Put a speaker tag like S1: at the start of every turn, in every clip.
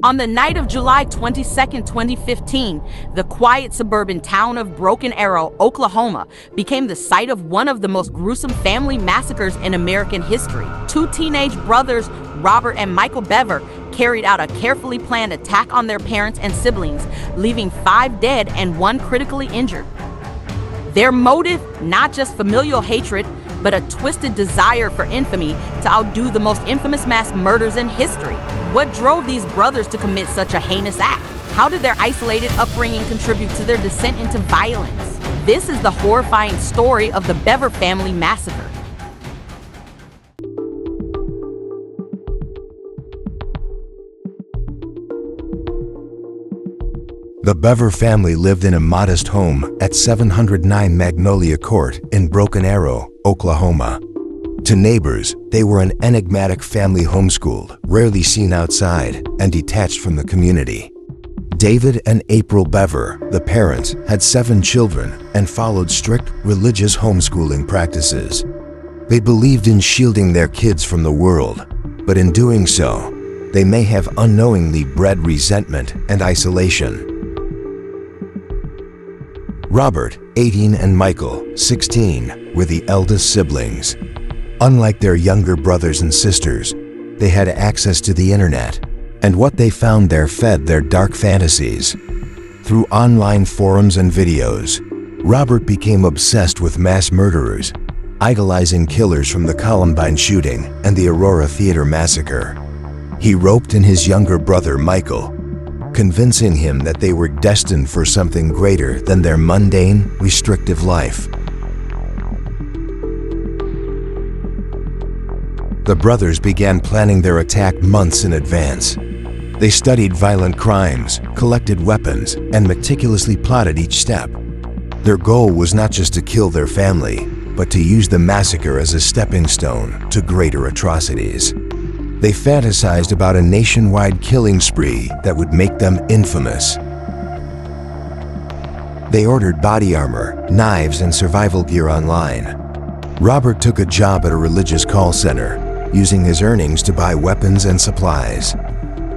S1: On the night of July 22, 2015, the quiet suburban town of Broken Arrow, Oklahoma, became the site of one of the most gruesome family massacres in American history. Two teenage brothers, Robert and Michael Bever, carried out a carefully planned attack on their parents and siblings, leaving 5 dead and 1 critically injured. Their motive, not just familial hatred, but a twisted desire for infamy to outdo the most infamous mass murders in history. What drove these brothers to commit such a heinous act? How did their isolated upbringing contribute to their descent into violence? This is the horrifying story of the Bever family massacre.
S2: The Bever family lived in a modest home at 709 Magnolia Court in Broken Arrow, Oklahoma. To neighbors, they were an enigmatic family homeschooled, rarely seen outside, and detached from the community. David and April Bever, the parents, had 7 children and followed strict religious homeschooling practices. They believed in shielding their kids from the world, but in doing so, they may have unknowingly bred resentment and isolation. Robert, 18, and Michael, 16, were the eldest siblings. Unlike their younger brothers and sisters, they had access to the internet, and what they found there fed their dark fantasies. Through online forums and videos, Robert became obsessed with mass murderers, idolizing killers from the Columbine shooting and the Aurora Theater massacre. He roped in his younger brother Michael, convincing him that they were destined for something greater than their mundane, restrictive life. The brothers began planning their attack months in advance. They studied violent crimes, collected weapons, and meticulously plotted each step. Their goal was not just to kill their family, but to use the massacre as a stepping stone to greater atrocities. They fantasized about a nationwide killing spree that would make them infamous. They ordered body armor, knives, and survival gear online. Robert took a job at a religious call center, using his earnings to buy weapons and supplies.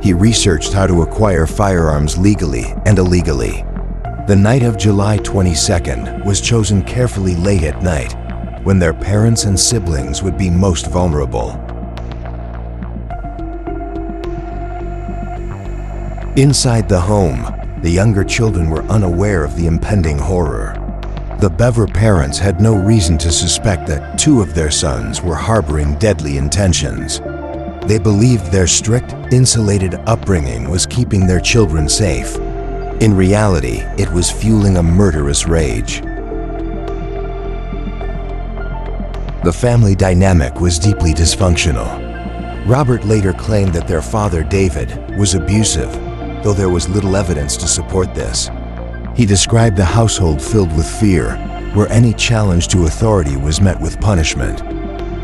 S2: He researched how to acquire firearms legally and illegally. The night of July 22nd was chosen carefully late at night, when their parents and siblings would be most vulnerable. Inside the home, the younger children were unaware of the impending horror. The Bever parents had no reason to suspect that 2 of their sons were harboring deadly intentions. They believed their strict, insulated upbringing was keeping their children safe. In reality, it was fueling a murderous rage. The family dynamic was deeply dysfunctional. Robert later claimed that their father, David, was abusive, though there was little evidence to support this. He described the household filled with fear, where any challenge to authority was met with punishment.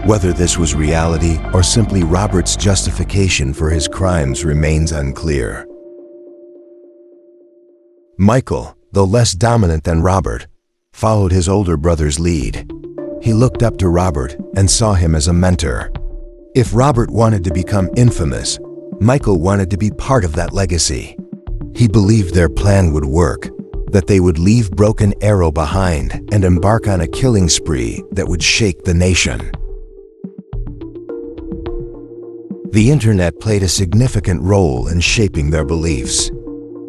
S2: Whether this was reality or simply Robert's justification for his crimes remains unclear. Michael, though less dominant than Robert, followed his older brother's lead. He looked up to Robert and saw him as a mentor. If Robert wanted to become infamous, Michael wanted to be part of that legacy. He believed their plan would work, that they would leave Broken Arrow behind and embark on a killing spree that would shake the nation. The internet played a significant role in shaping their beliefs.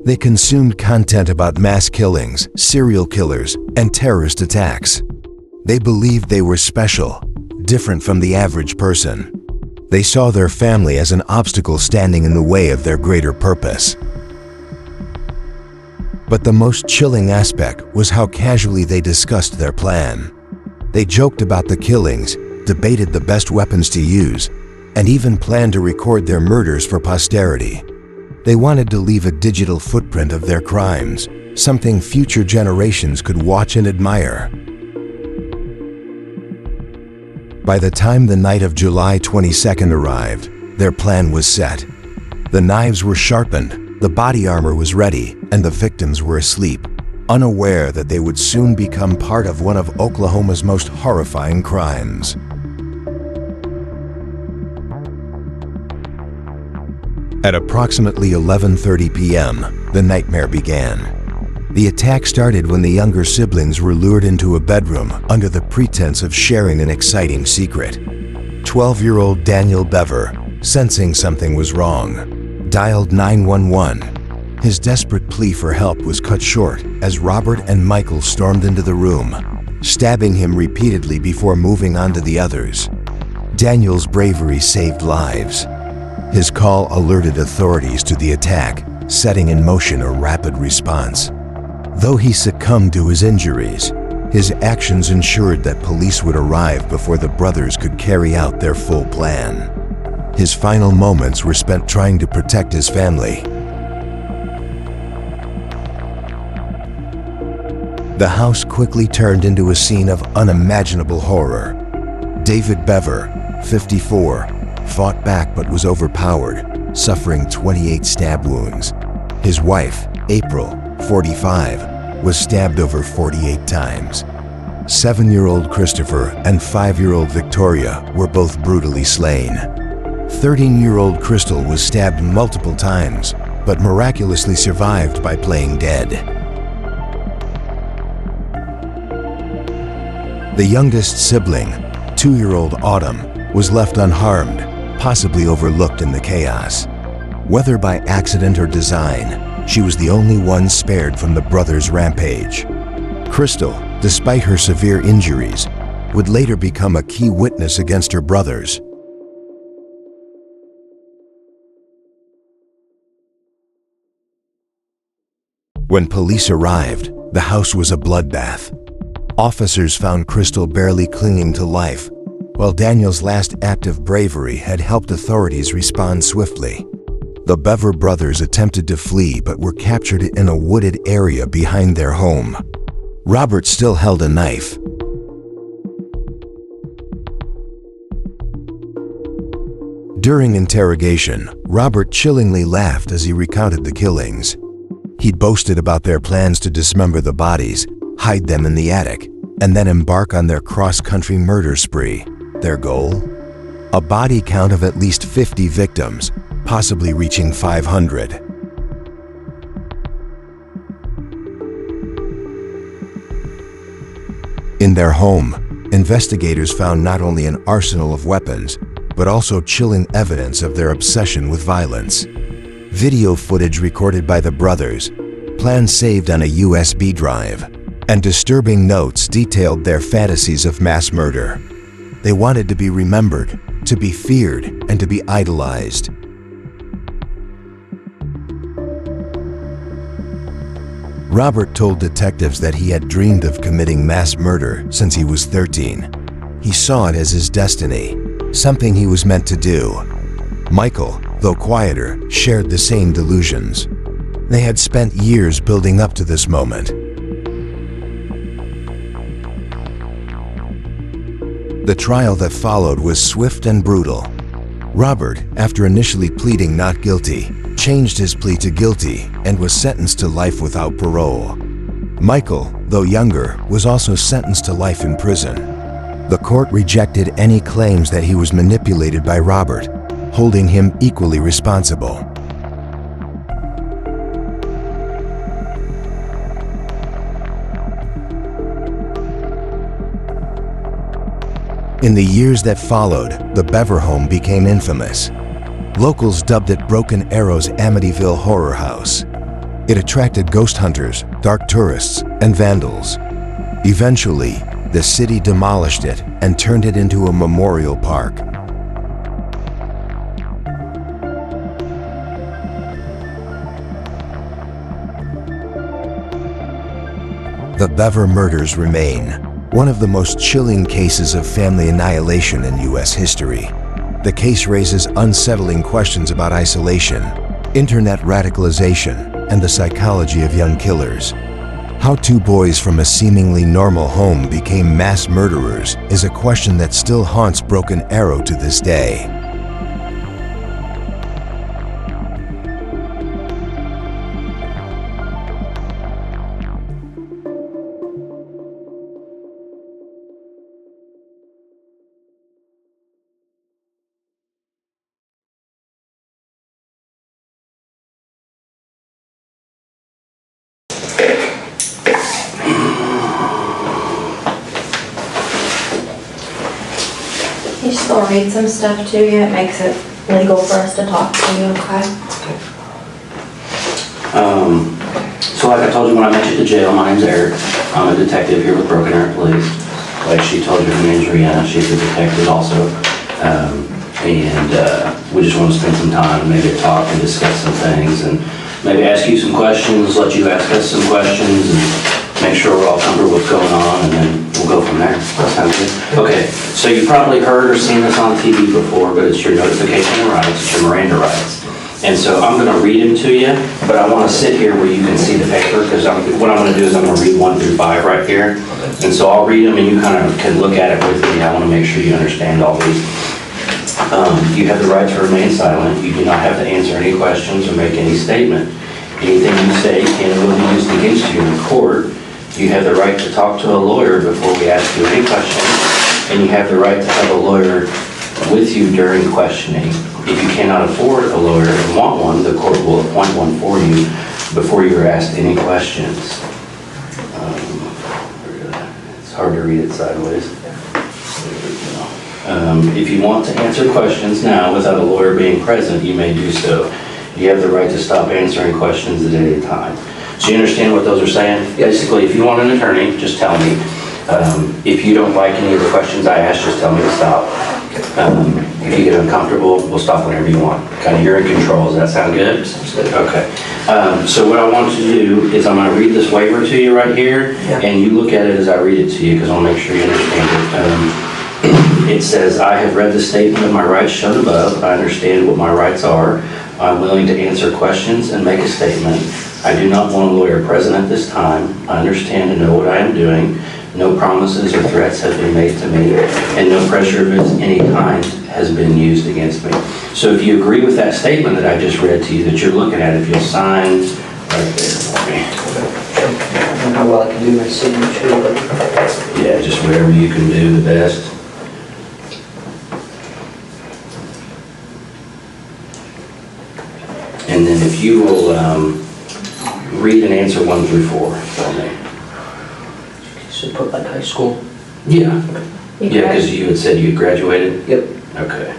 S2: They consumed content about mass killings, serial killers, and terrorist attacks. They believed they were special, different from the average person. They saw their family as an obstacle standing in the way of their greater purpose. But the most chilling aspect was how casually they discussed their plan. They joked about the killings, debated the best weapons to use, and even planned to record their murders for posterity. They wanted to leave a digital footprint of their crimes, something future generations could watch and admire. By the time the night of July 22nd arrived, their plan was set. The knives were sharpened, the body armor was ready, and the victims were asleep, unaware that they would soon become part of one of Oklahoma's most horrifying crimes. At approximately 11:30 p.m., the nightmare began. The attack started when the younger siblings were lured into a bedroom under the pretense of sharing an exciting secret. 12-year-old Daniel Bever, sensing something was wrong, dialed 911. His desperate plea for help was cut short as Robert and Michael stormed into the room, stabbing him repeatedly before moving on to the others. Daniel's bravery saved lives. His call alerted authorities to the attack, setting in motion a rapid response. Though he succumbed to his injuries, his actions ensured that police would arrive before the brothers could carry out their full plan. His final moments were spent trying to protect his family. The house quickly turned into a scene of unimaginable horror. David Bever, 54, fought back but was overpowered, suffering 28 stab wounds. His wife, April, 45, was stabbed over 48 times. 7-year-old Christopher and 5-year-old Victoria were both brutally slain. 13-year-old Crystal was stabbed multiple times, but miraculously survived by playing dead. The youngest sibling, 2-year-old Autumn, was left unharmed, possibly overlooked in the chaos. Whether by accident or design, she was the only one spared from the brothers' rampage. Crystal, despite her severe injuries, would later become a key witness against her brothers. When police arrived, the house was a bloodbath. Officers found Crystal barely clinging to life, while Daniel's last act of bravery had helped authorities respond swiftly. The Bever brothers attempted to flee but were captured in a wooded area behind their home. Robert still held a knife. During interrogation, Robert chillingly laughed as he recounted the killings. He'd boasted about their plans to dismember the bodies, hide them in the attic, and then embark on their cross-country murder spree. Their goal? A body count of at least 50 victims, possibly reaching 500. In their home, investigators found not only an arsenal of weapons, but also chilling evidence of their obsession with violence. Video footage recorded by the brothers, plans saved on a USB drive, and disturbing notes detailed their fantasies of mass murder. They wanted to be remembered, to be feared, and to be idolized. Robert told detectives that he had dreamed of committing mass murder since he was 13. He saw it as his destiny, something he was meant to do. Michael, though quieter, shared the same delusions. They had spent years building up to this moment. The trial that followed was swift and brutal. Robert, after initially pleading not guilty, changed his plea to guilty and was sentenced to life without parole. Michael, though younger, was also sentenced to life in prison. The court rejected any claims that he was manipulated by Robert, holding him equally responsible. In the years that followed, the Bever home became infamous. Locals dubbed it Broken Arrow's Amityville Horror House. It attracted ghost hunters, dark tourists, and vandals. Eventually, the city demolished it and turned it into a memorial park. The Bever murders remain one of the most chilling cases of family annihilation in U.S. history. The case raises unsettling questions about isolation, internet radicalization, and the psychology of young killers. How two boys from a seemingly normal home became mass murderers is a question that still haunts Broken Arrow to this day.
S3: You still read some stuff to you. It makes it legal for us to talk to you, okay?
S4: So like I told you when I met you at the jail, my name's Eric. I'm a detective here with Broken Arrow Police. Like she told you, her name's Rihanna. She's a detective also. We just want to spend some time, maybe talk and discuss some things, and maybe ask you some questions, let you ask us some questions, and make sure we're all comfortable with what's going on, and then we'll go from there. That sounds good. Okay, so you probably heard or seen this on TV before, but it's your notification of rights, it's your Miranda rights. And so I'm going to read them to you, but I want to sit here where you can see the paper, because what I'm going to do is I'm going to read 1 through 5 right here. And so I'll read them and you kind of can look at it with me. I want to make sure you understand all these. You have the right to remain silent. You do not have to answer any questions or make any statement. Anything you say can and will be used against you in court. You have the right to talk to a lawyer before we ask you any questions, and you have the right to have a lawyer with you during questioning. If you cannot afford a lawyer and want one, the court will appoint one for you before you are asked any questions. It's hard to read it sideways. If you want to answer questions now without a lawyer being present, you may do so. You have the right to stop answering questions at any time. So you understand what those are saying? Basically, if you want an attorney, just tell me. If you don't like any of the questions I ask, just tell me to stop. If you get uncomfortable, we'll stop whenever you want. Kind of, you're in control. Does that sound good?
S5: Sounds good.
S4: Okay. So what I want you to do is I'm going to read this waiver to you right here, and you look at it as I read it to you, because I'll make sure you understand it. It says, I have read the statement of my rights shown above. I understand what my rights are. I'm willing to answer questions and make a statement. I do not want a lawyer present at this time. I understand and know what I am doing. No promises or threats have been made to me, and no pressure of any kind has been used against me. So if you agree with that statement that I just read to you, that you're looking at, if you'll sign right there for me.
S5: I don't know how well I can do my signature, but
S4: Yeah, just whatever you can do the best. And then if you will read and answer 1 through 4 for me.
S5: should put like high school.
S4: Yeah. Yeah, because you had said you graduated?
S5: Yep.
S4: Okay.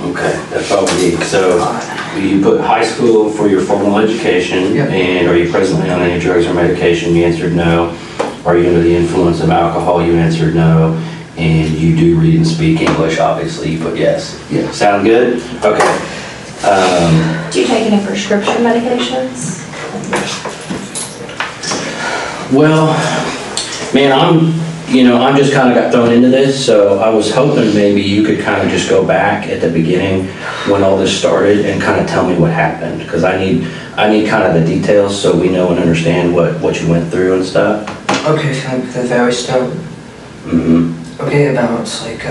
S4: Okay, that's all we need. So you put high school for your formal education,
S5: Yep.
S4: and are you presently on any drugs or medication? You answered no. Are you under the influence of alcohol? You answered no. And you do read and speak English, obviously, you put yes.
S5: Yeah.
S4: Sound good? Okay.
S3: Do you take any prescription medications?
S4: Well, man, I'm just kind of got thrown into this, so I was hoping maybe you could kind of just go back at the beginning when all this started and kind of tell me what happened, because I need kind of the details so we know and understand what you went through and stuff.
S5: Okay, from the very start.
S4: Mm-hmm.
S5: Okay, about like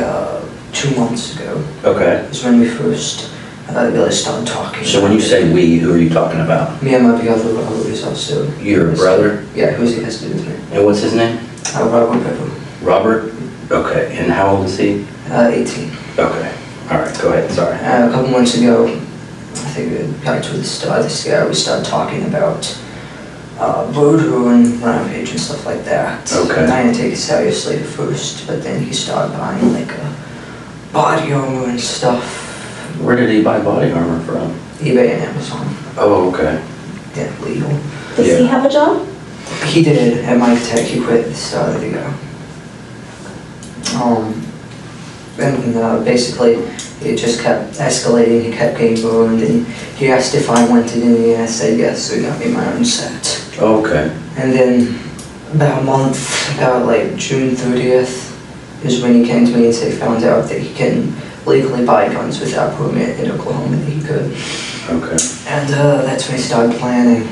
S5: 2 months ago
S4: Okay.
S5: is when we first really started talking.
S4: So when you say we, who are you talking about?
S5: Me and my brother, who is also...
S4: Your brother?
S5: Yeah, who has to do with me.
S4: And what's his name?
S5: Michael Bever.
S4: Robert? Okay. And how old is he?
S5: 18.
S4: Okay. All right. Go ahead. Sorry.
S5: A couple months ago, I think prior to the start of this year, we started talking about voodoo and rampage and stuff like that.
S4: Okay.
S5: I didn't take it seriously at first, but then he started buying like a body armor and stuff.
S4: Where did he buy body armor from?
S5: eBay and Amazon.
S4: Oh, okay.
S5: Yeah, legal.
S3: Does
S4: Yeah.
S3: he have a job?
S5: He did at Mike Tech. He quit at the start of the year. And basically, it just kept escalating. He kept getting burned, and he asked if I wanted any, and I said yes, so he got me my own set.
S4: Okay.
S5: And then about a month, about like June 30th, is when he came to me and said he found out that he can legally buy guns without permit in Oklahoma, that he could.
S4: Okay.
S5: And that's when he started planning.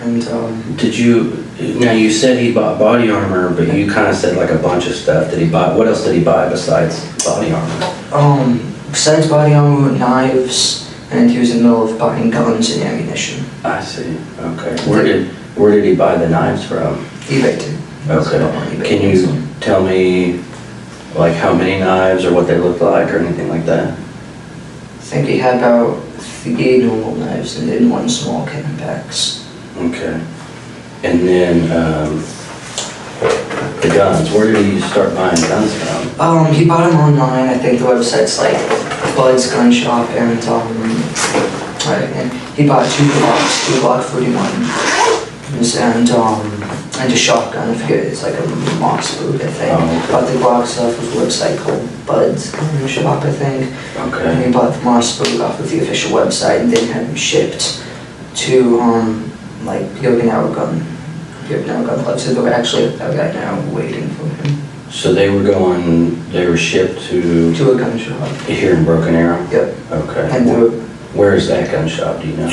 S5: And
S4: Did you, now you said he bought body armor, but you kind of said like a bunch of stuff. Did he buy, what else did he buy besides body armor?
S5: besides body armor, knives, and he was in the middle of buying guns and ammunition.
S4: I see, okay. Where did he buy the knives from?
S5: eBay too. So on
S4: Okay.
S5: eBay,
S4: Can you tell me, like, how many knives or what they look like or anything like that?
S5: I think he had about 3 normal knives and then 1 small Campbell's.
S4: Okay. And then, the guns, where did he start buying guns from?
S5: He bought them online. I think the website's like Bud's Gun Shop, and he bought 2 Glocks, 2 Glock 41s, and a shotgun. I forget, it's like a Moss boot, I think.
S4: Oh.
S5: Bought the Glocks off of a website called Bud's Gun Shop, I think. And
S4: Okay.
S5: he bought the Moss boot off of the official website, and then had them shipped to like Okinawa gun club. So they're actually right now waiting for him
S4: So they were shipped to
S5: to a gun shop.
S4: here in Broken Arrow?
S5: Yep.
S4: Okay.
S5: And they're
S4: Where is that gun shop, do you know?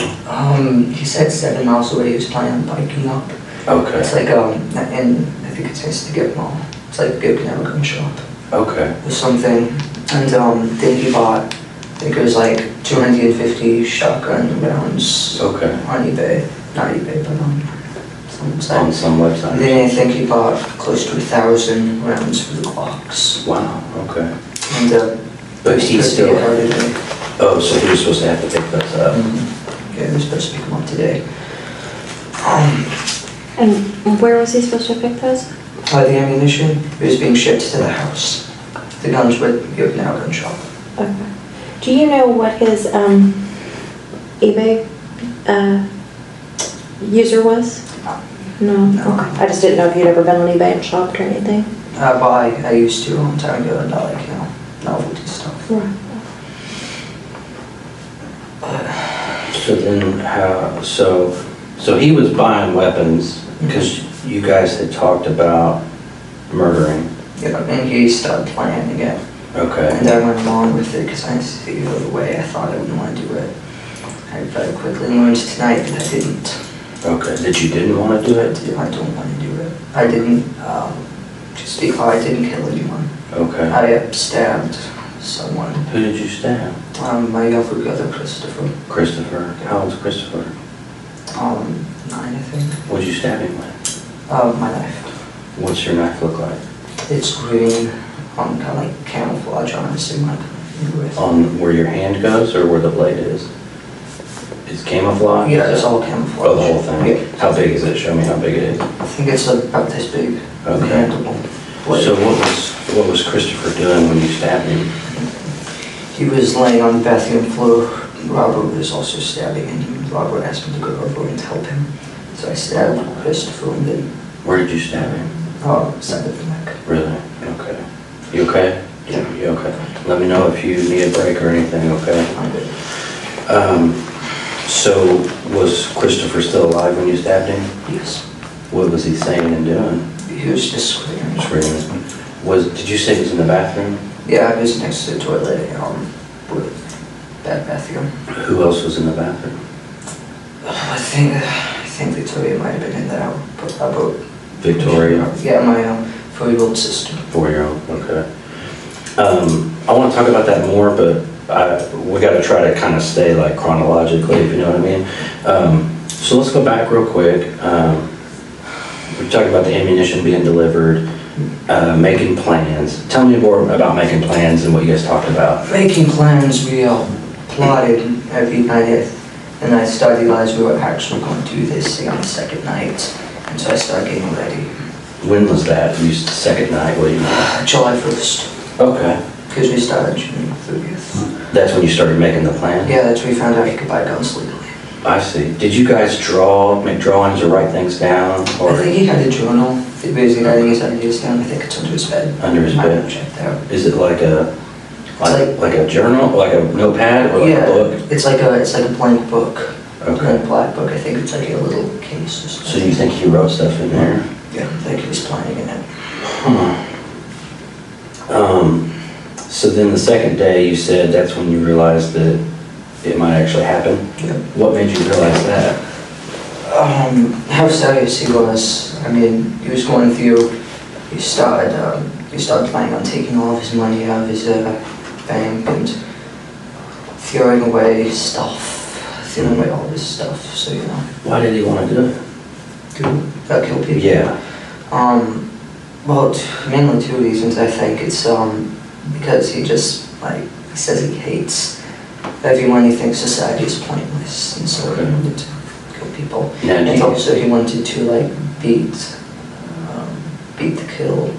S5: he said 7 miles away. He was planning on biking up.
S4: Okay,
S5: It's like and I think it's next to Get Mall. It's like the Okinawa gun shop
S4: okay,
S5: or something. And then he bought, I think it was like 250 shotgun rounds
S4: okay.
S5: on eBay. Not eBay, but on some website.
S4: On some
S5: And
S4: website?
S5: then I think he bought close to 1,000 rounds for the Glocks.
S4: Wow, okay.
S5: And
S4: But he's still,
S5: out today.
S4: oh, so he was supposed to have to pick those up?
S5: Yeah, he was supposed to pick them up today.
S3: And where was he supposed to pick those?
S5: The ammunition was being shipped to the house. The guns were the Okinawa gun shop.
S3: Okay. Do you know what his eBay user was? No.
S5: No.
S3: Okay. I just didn't know if you'd ever been on eBay and shopped or anything.
S5: I used to a long time ago, and I like, novelty stuff.
S3: Right.
S4: So then so he was buying weapons because you guys had talked about murdering.
S5: Yeah, and he started planning it.
S4: Okay,
S5: And I went along with it because I didn't see the way I thought I would want to do it. I very quickly learned tonight that I didn't.
S4: okay. That you didn't want to do it?
S5: I don't want to do it. I didn't, just because I didn't kill anyone.
S4: Okay.
S5: I stabbed someone.
S4: Who did you stab?
S5: My younger brother, Christopher.
S4: Christopher. How old's Christopher?
S5: 9, I think.
S4: What'd you stab him with?
S5: My knife.
S4: What's your knife look like?
S5: It's green, kind of like camouflage, honestly, my with.
S4: On where your hand goes or where the blade is? It's camouflage?
S5: Yeah, it's all camouflage.
S4: Oh, the whole thing?
S5: Yeah.
S4: How big is it? Show me how big it is.
S5: I think it's about this big.
S4: Okay.
S5: Handleable blade.
S4: So what was Christopher doing when you stabbed him?
S5: He was laying on the bathroom floor. Robert was also stabbing, and Robert asked me to go over and help him. So I stabbed Christopher, and then,
S4: Where did you stab him?
S5: side of the neck.
S4: Really? Okay. You okay?
S5: Yeah.
S4: You okay? Let me know if you need a break or anything, okay?
S5: I'm good.
S4: So was Christopher still alive when you stabbed him?
S5: Yes.
S4: What was he saying and doing?
S5: He was just screaming.
S4: Screaming. Did you say he was in the bathroom?
S5: Yeah, I was next to the toilet, with that bathroom.
S4: Who else was in the bathroom?
S5: I think Victoria might have been in there, but I wrote.
S4: Victoria?
S5: Yeah, my 4-year-old sister.
S4: 4-year-old, okay. I want to talk about that more, but we got to try to kind of stay like chronologically, if you know what I mean. So let's go back real quick. We're talking about the ammunition being delivered, making plans. Tell me more about making plans and what you guys talked about.
S5: Making plans, we plotted every night, and I started realizing we were actually going to do this thing on the second night, and so I started getting ready.
S4: When was that? You second night, what do you mean?
S5: July 1st,
S4: Okay.
S5: because we started June 30th.
S4: That's when you started making the plan?
S5: Yeah, that's when we found out you could buy guns legally.
S4: I see. Did you guys make drawings or write things down?
S5: I
S4: Or
S5: think he had a journal, he basically writing his ideas down. I think it's under his bed.
S4: Under his
S5: Might
S4: bed?
S5: have checked out.
S4: is it like a
S5: like-
S4: a journal, like a notepad or like
S5: Yeah,
S4: a book?
S5: it's like a blank book.
S4: Okay.
S5: A black book. I think it's like a little case or
S4: So
S5: something.
S4: you think he wrote stuff in there?
S5: Yeah, I think he was planning in it.
S4: So then the second day you said that's when you realized that it might actually happen?
S5: Yeah.
S4: What made you realize that?
S5: How serious he was. I mean, he was going through, he started planning on taking all of his money out of his bank, and throwing away stuff, throwing away all this stuff, so you know.
S4: Why did he want to do it?
S5: Kill people?
S4: Yeah.
S5: Well, mainly two reasons, I think. It's, because he just, like, he says he hates everyone, he thinks society is pointless, and so he wanted to kill people.
S4: Now, do
S5: And
S4: you-
S5: also he wanted to, like, beat the kill,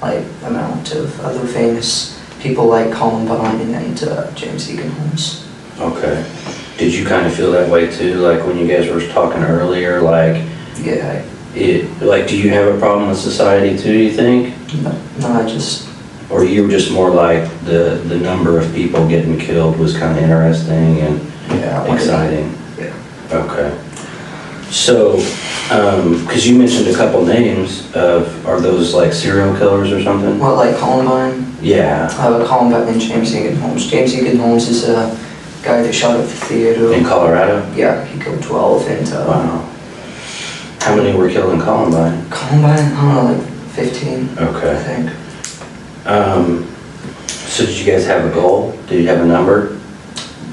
S5: like, amount of other famous people like Columbine and James Egan Holmes.
S4: Okay. Did you kind of feel that way too, like when you guys were talking earlier, like,
S5: Yeah,
S4: like, do you have a problem with society too, do you think?
S5: no, I just,
S4: Or you were just more like the number of people getting killed was kind of interesting and
S5: yeah, I wanted to-
S4: exciting?
S5: Yeah.
S4: Okay. So, because you mentioned a couple names of, are those like serial killers or something?
S5: Well, like Columbine,
S4: Yeah,
S5: Columbine and James Egan Holmes. James Egan Holmes is a guy that shot up the theater.
S4: in Colorado?
S5: Yeah, he killed 12, and
S4: Wow. How many were killed in Columbine?
S5: Columbine, I don't know, like 15, I
S4: Okay.
S5: think.
S4: So did you guys have a goal? Did you have a number?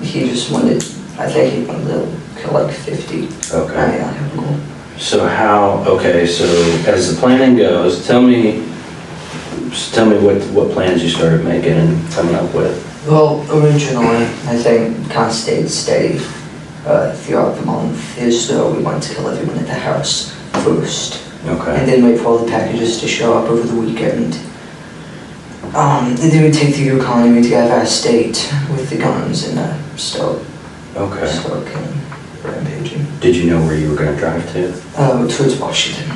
S5: He just wanted, I think he wanted to kill like 50.
S4: Okay.
S5: I have a goal.
S4: So okay, so as the planning goes, tell me what plans you started making and coming up with.
S5: Well, originally, I think kind of stayed steady throughout the month. Is we wanted to kill everyone at the house first, and
S4: Okay.
S5: then wait for all the packages to show up over the weekend. And then we take the Yukon and we'd get our state with the guns and start
S4: Okay.
S5: killing, rampaging.
S4: Did you know where you were going to drive to?
S5: Towards Washington.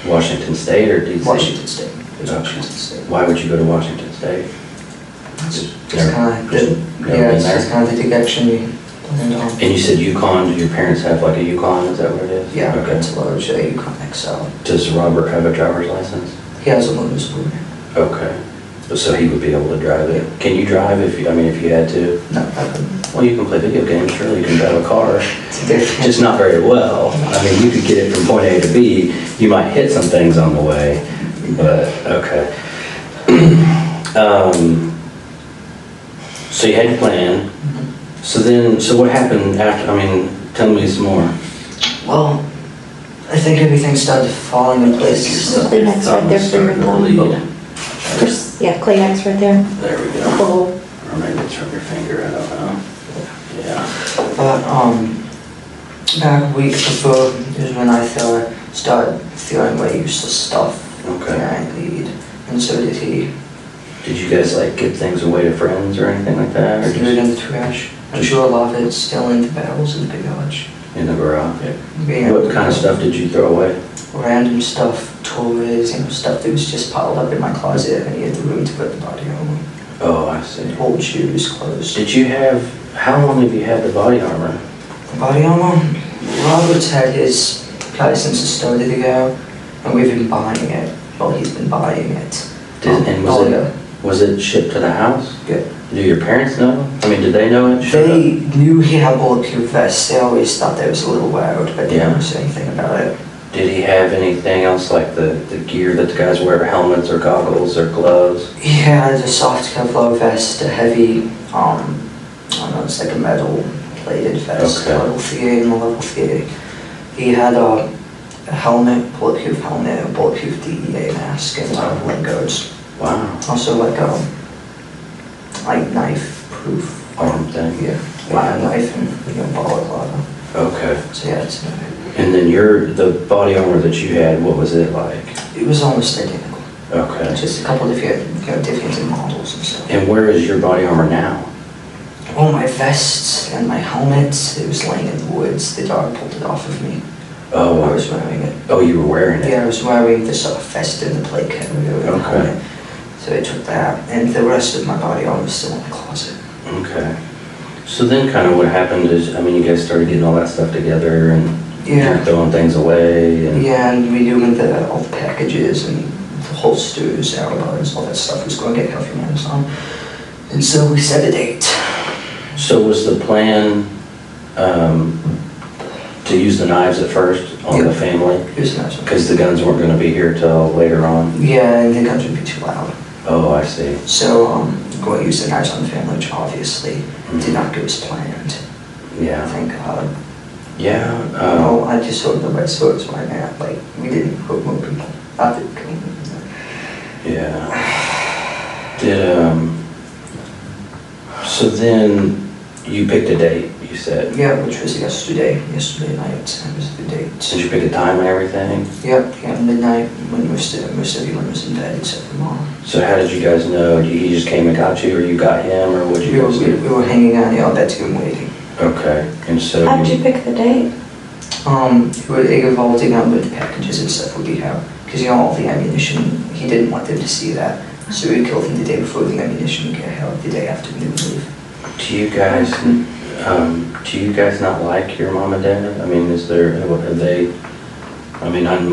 S4: Washington State or DC?
S5: Washington State. Towards
S4: Okay.
S5: Washington State.
S4: Why would you go to Washington State?
S5: It's
S4: Never-
S5: kind of
S4: just never been
S5: it's
S4: there?
S5: just kind of the direction we planned on.
S4: And you said Yukon, did your parents have like a Yukon, is that what it is?
S5: Yeah,
S4: Okay.
S5: it's a large Yukon XL.
S4: Does Robert have a driver's license?
S5: He has a motor scooter.
S4: Okay. So he would be able to drive it. Can you drive if you had to?
S5: No, I couldn't.
S4: Well, you can play video games, surely you can drive a car.
S5: It's different.
S4: Just not very well. I mean, you could get it from point A to B. You might hit some things on the way, but, okay. So you had your plan. So what happened after, tell me some more.
S5: Well, I think everything started falling in place.
S6: Kleenex right there for your thumb. Yeah, Kleenex right there.
S4: There we go.
S6: Oh,
S4: Or maybe it's from your finger, I don't know. Yeah.
S5: But, back a week before is when I started throwing away useless stuff.
S4: Okay.
S5: that I need, and so did he.
S4: Did you guys like give things away to friends or anything like that? Or
S5: Threw it
S4: just
S5: in the trash. I'm sure a lot of it's still in the barrels in the garage.
S4: in the garage?
S5: Yeah.
S4: What kind of stuff did you throw away?
S5: Random stuff, toys, stuff that was just piled up in my closet and he had the room to put the body armor.
S4: Oh, I see.
S5: Old shoes, clothes.
S4: How long have you had the body armor?
S5: The body armor? Robert's had his probably since the start of the year, and we've been buying it. Well, he's been buying it.
S4: And was it shipped to the house?
S5: Yeah.
S4: Do your parents know? Did they know it?
S5: They knew he had bulletproof vests. They always thought that was a little loud, but they
S4: Yeah.
S5: never said anything about it.
S4: Did he have anything else like the gear that the guys wear, helmets or goggles or gloves?
S5: He had a soft Kevlar vest, a heavy, I don't know, it's like a metal plated vest,
S4: Okay.
S5: level 3 and a level 3. He had a helmet, bulletproof helmet, a bulletproof DEA mask, and leg guards.
S4: Wow.
S5: Also like a knife-proof
S4: Arm thing?
S5: Yeah, flat knife and balaclava.
S4: Okay.
S5: So yeah, it's
S4: And then the body armor that you had, what was it like?
S5: it was almost identical.
S4: Okay.
S5: Just a couple different, different models and stuff.
S4: And where is your body armor now?
S5: All my vests and my helmets, it was laying in the woods. The dog pulled it off of me.
S4: Oh,
S5: I was wearing it.
S4: Oh, you were wearing it?
S5: Yeah, I was wearing the vest and the plate carrier and the
S4: Okay.
S5: helmet. So I took that, and the rest of my body armor was still in the closet.
S4: Okay. So then kind of what happened is, you guys started getting all that stuff together and
S5: Yeah.
S4: you're throwing things away and...
S5: Yeah, and we doing all the packages and the holsters, arrows, all that stuff was going to get from Amazon. And so we set a date.
S4: So was the plan to use the knives at first on the
S5: Yeah.
S4: family?
S5: Here's the nice one.
S4: Because the guns weren't going to be here till later on?
S5: Yeah, and the guns would be too loud.
S4: Oh, I see.
S5: So going to use the knives on the family, which obviously did not go as planned.
S4: Yeah.
S5: Thank God.
S4: Yeah.
S5: No, I just hope nobody saw us right now. Like, we didn't hope more people. Not that.
S4: Yeah. So then you picked a date, you said?
S5: Yeah, which was yesterday night. That was the date.
S4: Did you pick a time and everything?
S5: Yep, yeah, midnight when most everyone was in bed except for Mom.
S4: So how did you guys know? He just came and got you, or you got him, or what did you guys do?
S5: We were hanging out in the bedroom waiting.
S4: Okay, and so
S6: How did you pick the date?
S5: It evolved around with the packages and stuff we have. Because, all the ammunition, he didn't want them to see that. So we killed him the day before the ammunition would get held, the day after we leave.
S4: do you guys not like your mom and dad? I mean,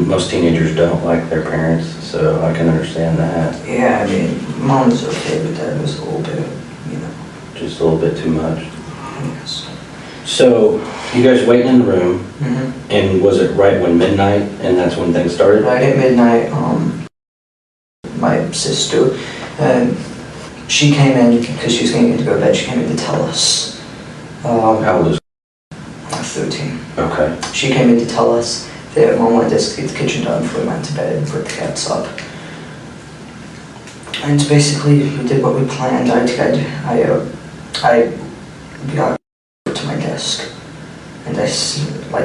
S4: most teenagers don't like their parents, so I can understand that.
S5: Yeah, Mom was okay, but Dad was a little bit,
S4: Just a little bit too much.
S5: yes.
S4: So you guys waiting in the room,
S5: Mm-hmm.
S4: and was it right when midnight, and that's when things started?
S5: Right at midnight, my sister, she came in, because she was getting to go to bed, she came in to tell us.
S4: How old is?
S5: 13.
S4: Okay.
S5: She came in to tell us that Mom wanted us to get the kitchen done before we went to bed and put the cats up. And basically, we did what we planned. I got to my desk, and I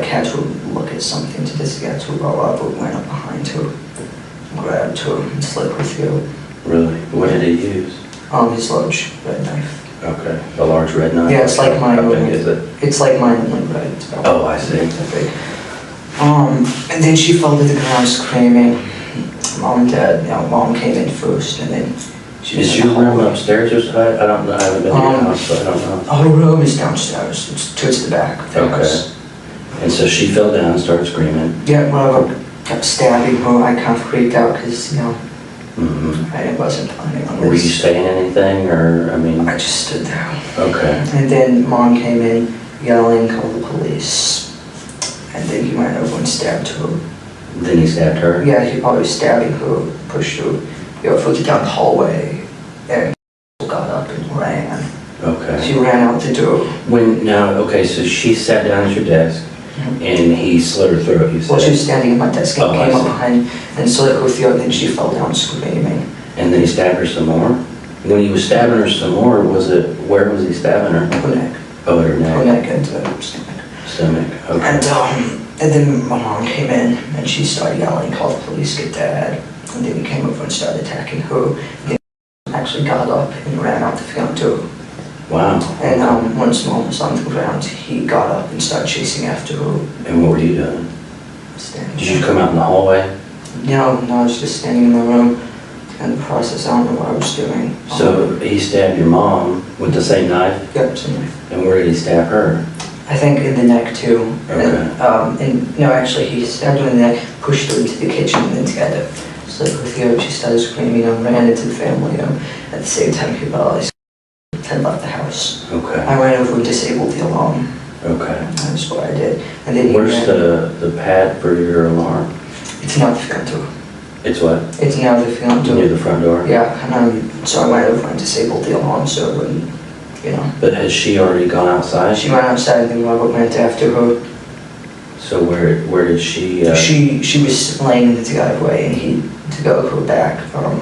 S5: had to look at something to just get to roll up, but went up behind her, grabbed her, and slit her throat.
S4: Really? What did he use?
S5: His large red knife.
S4: Okay. A large red knife?
S5: Yeah, it's like mine.
S4: How big is it?
S5: It's like mine, only red. It's about
S4: Oh, I see.
S5: that big. And then she fell to the ground screaming. Mom came in first, and then she was
S4: Is
S5: in
S4: your
S5: the
S4: room
S5: hallway.
S4: upstairs or so? I don't know. I haven't been to your house, so I don't know.
S5: Our room is downstairs. It's towards the back of the
S4: Okay.
S5: house.
S4: And so she fell down and started screaming.
S5: Yeah, well, I kept stabbing her. I kind of freaked out because,
S4: Mm-hmm.
S5: I wasn't planning on
S4: Were you
S5: this.
S4: saying anything, or,
S5: I just stood there.
S4: Okay.
S5: And then Mom came in yelling, call the police. And then he went over and stabbed her.
S4: Then he stabbed her?
S5: Yeah, he probably was stabbing her, pushed her, further down the hallway, and got up and ran.
S4: Okay.
S5: She ran out the door.
S4: Okay, so she sat down at your desk, and he slit her throat, you said?
S5: Well, she was standing at my desk and
S4: Oh, I
S5: came up
S4: see.
S5: behind and slit her throat, and then she fell down screaming.
S4: And then he stabbed her some more? When he was stabbing her some more, where was he stabbing her?
S5: Her neck.
S4: Oh, at her
S5: Her
S4: neck?
S5: neck and stomach.
S4: Stomach, okay.
S5: And then my mom came in and she started yelling, call the police, get Dad. And then he came over and started attacking her. He actually got up and ran out the front door.
S4: Wow.
S5: And once Mom was on the ground, he got up and started chasing after her.
S4: And what were you doing?
S5: Standing
S4: Did you
S5: there.
S4: come out in the hallway?
S5: No, I was just standing in the room. In the process, I don't know what I was doing.
S4: So he stabbed your mom with the same knife?
S5: Yep, same.
S4: And where did he stab her?
S5: I think in the neck too.
S4: Okay.
S5: And no, actually, he stabbed her in the neck, pushed her into the kitchen, and then together. So with her, she started screaming and ran into the family. At the same time, he realized had left the house.
S4: Okay.
S5: I ran over and disabled the alarm.
S4: Okay.
S5: That's what I did. And then he
S4: Where's
S5: ran.
S4: the pad for your alarm?
S5: It's not the front door.
S4: It's what?
S5: It's now the front door.
S4: Near the front door?
S5: Yeah, and so I went over and disabled the alarm so it wouldn't,
S4: But has she already gone outside?
S5: She went outside and then Robert went after her.
S4: So where did she?
S5: She was laying in the driveway and he to go her back from,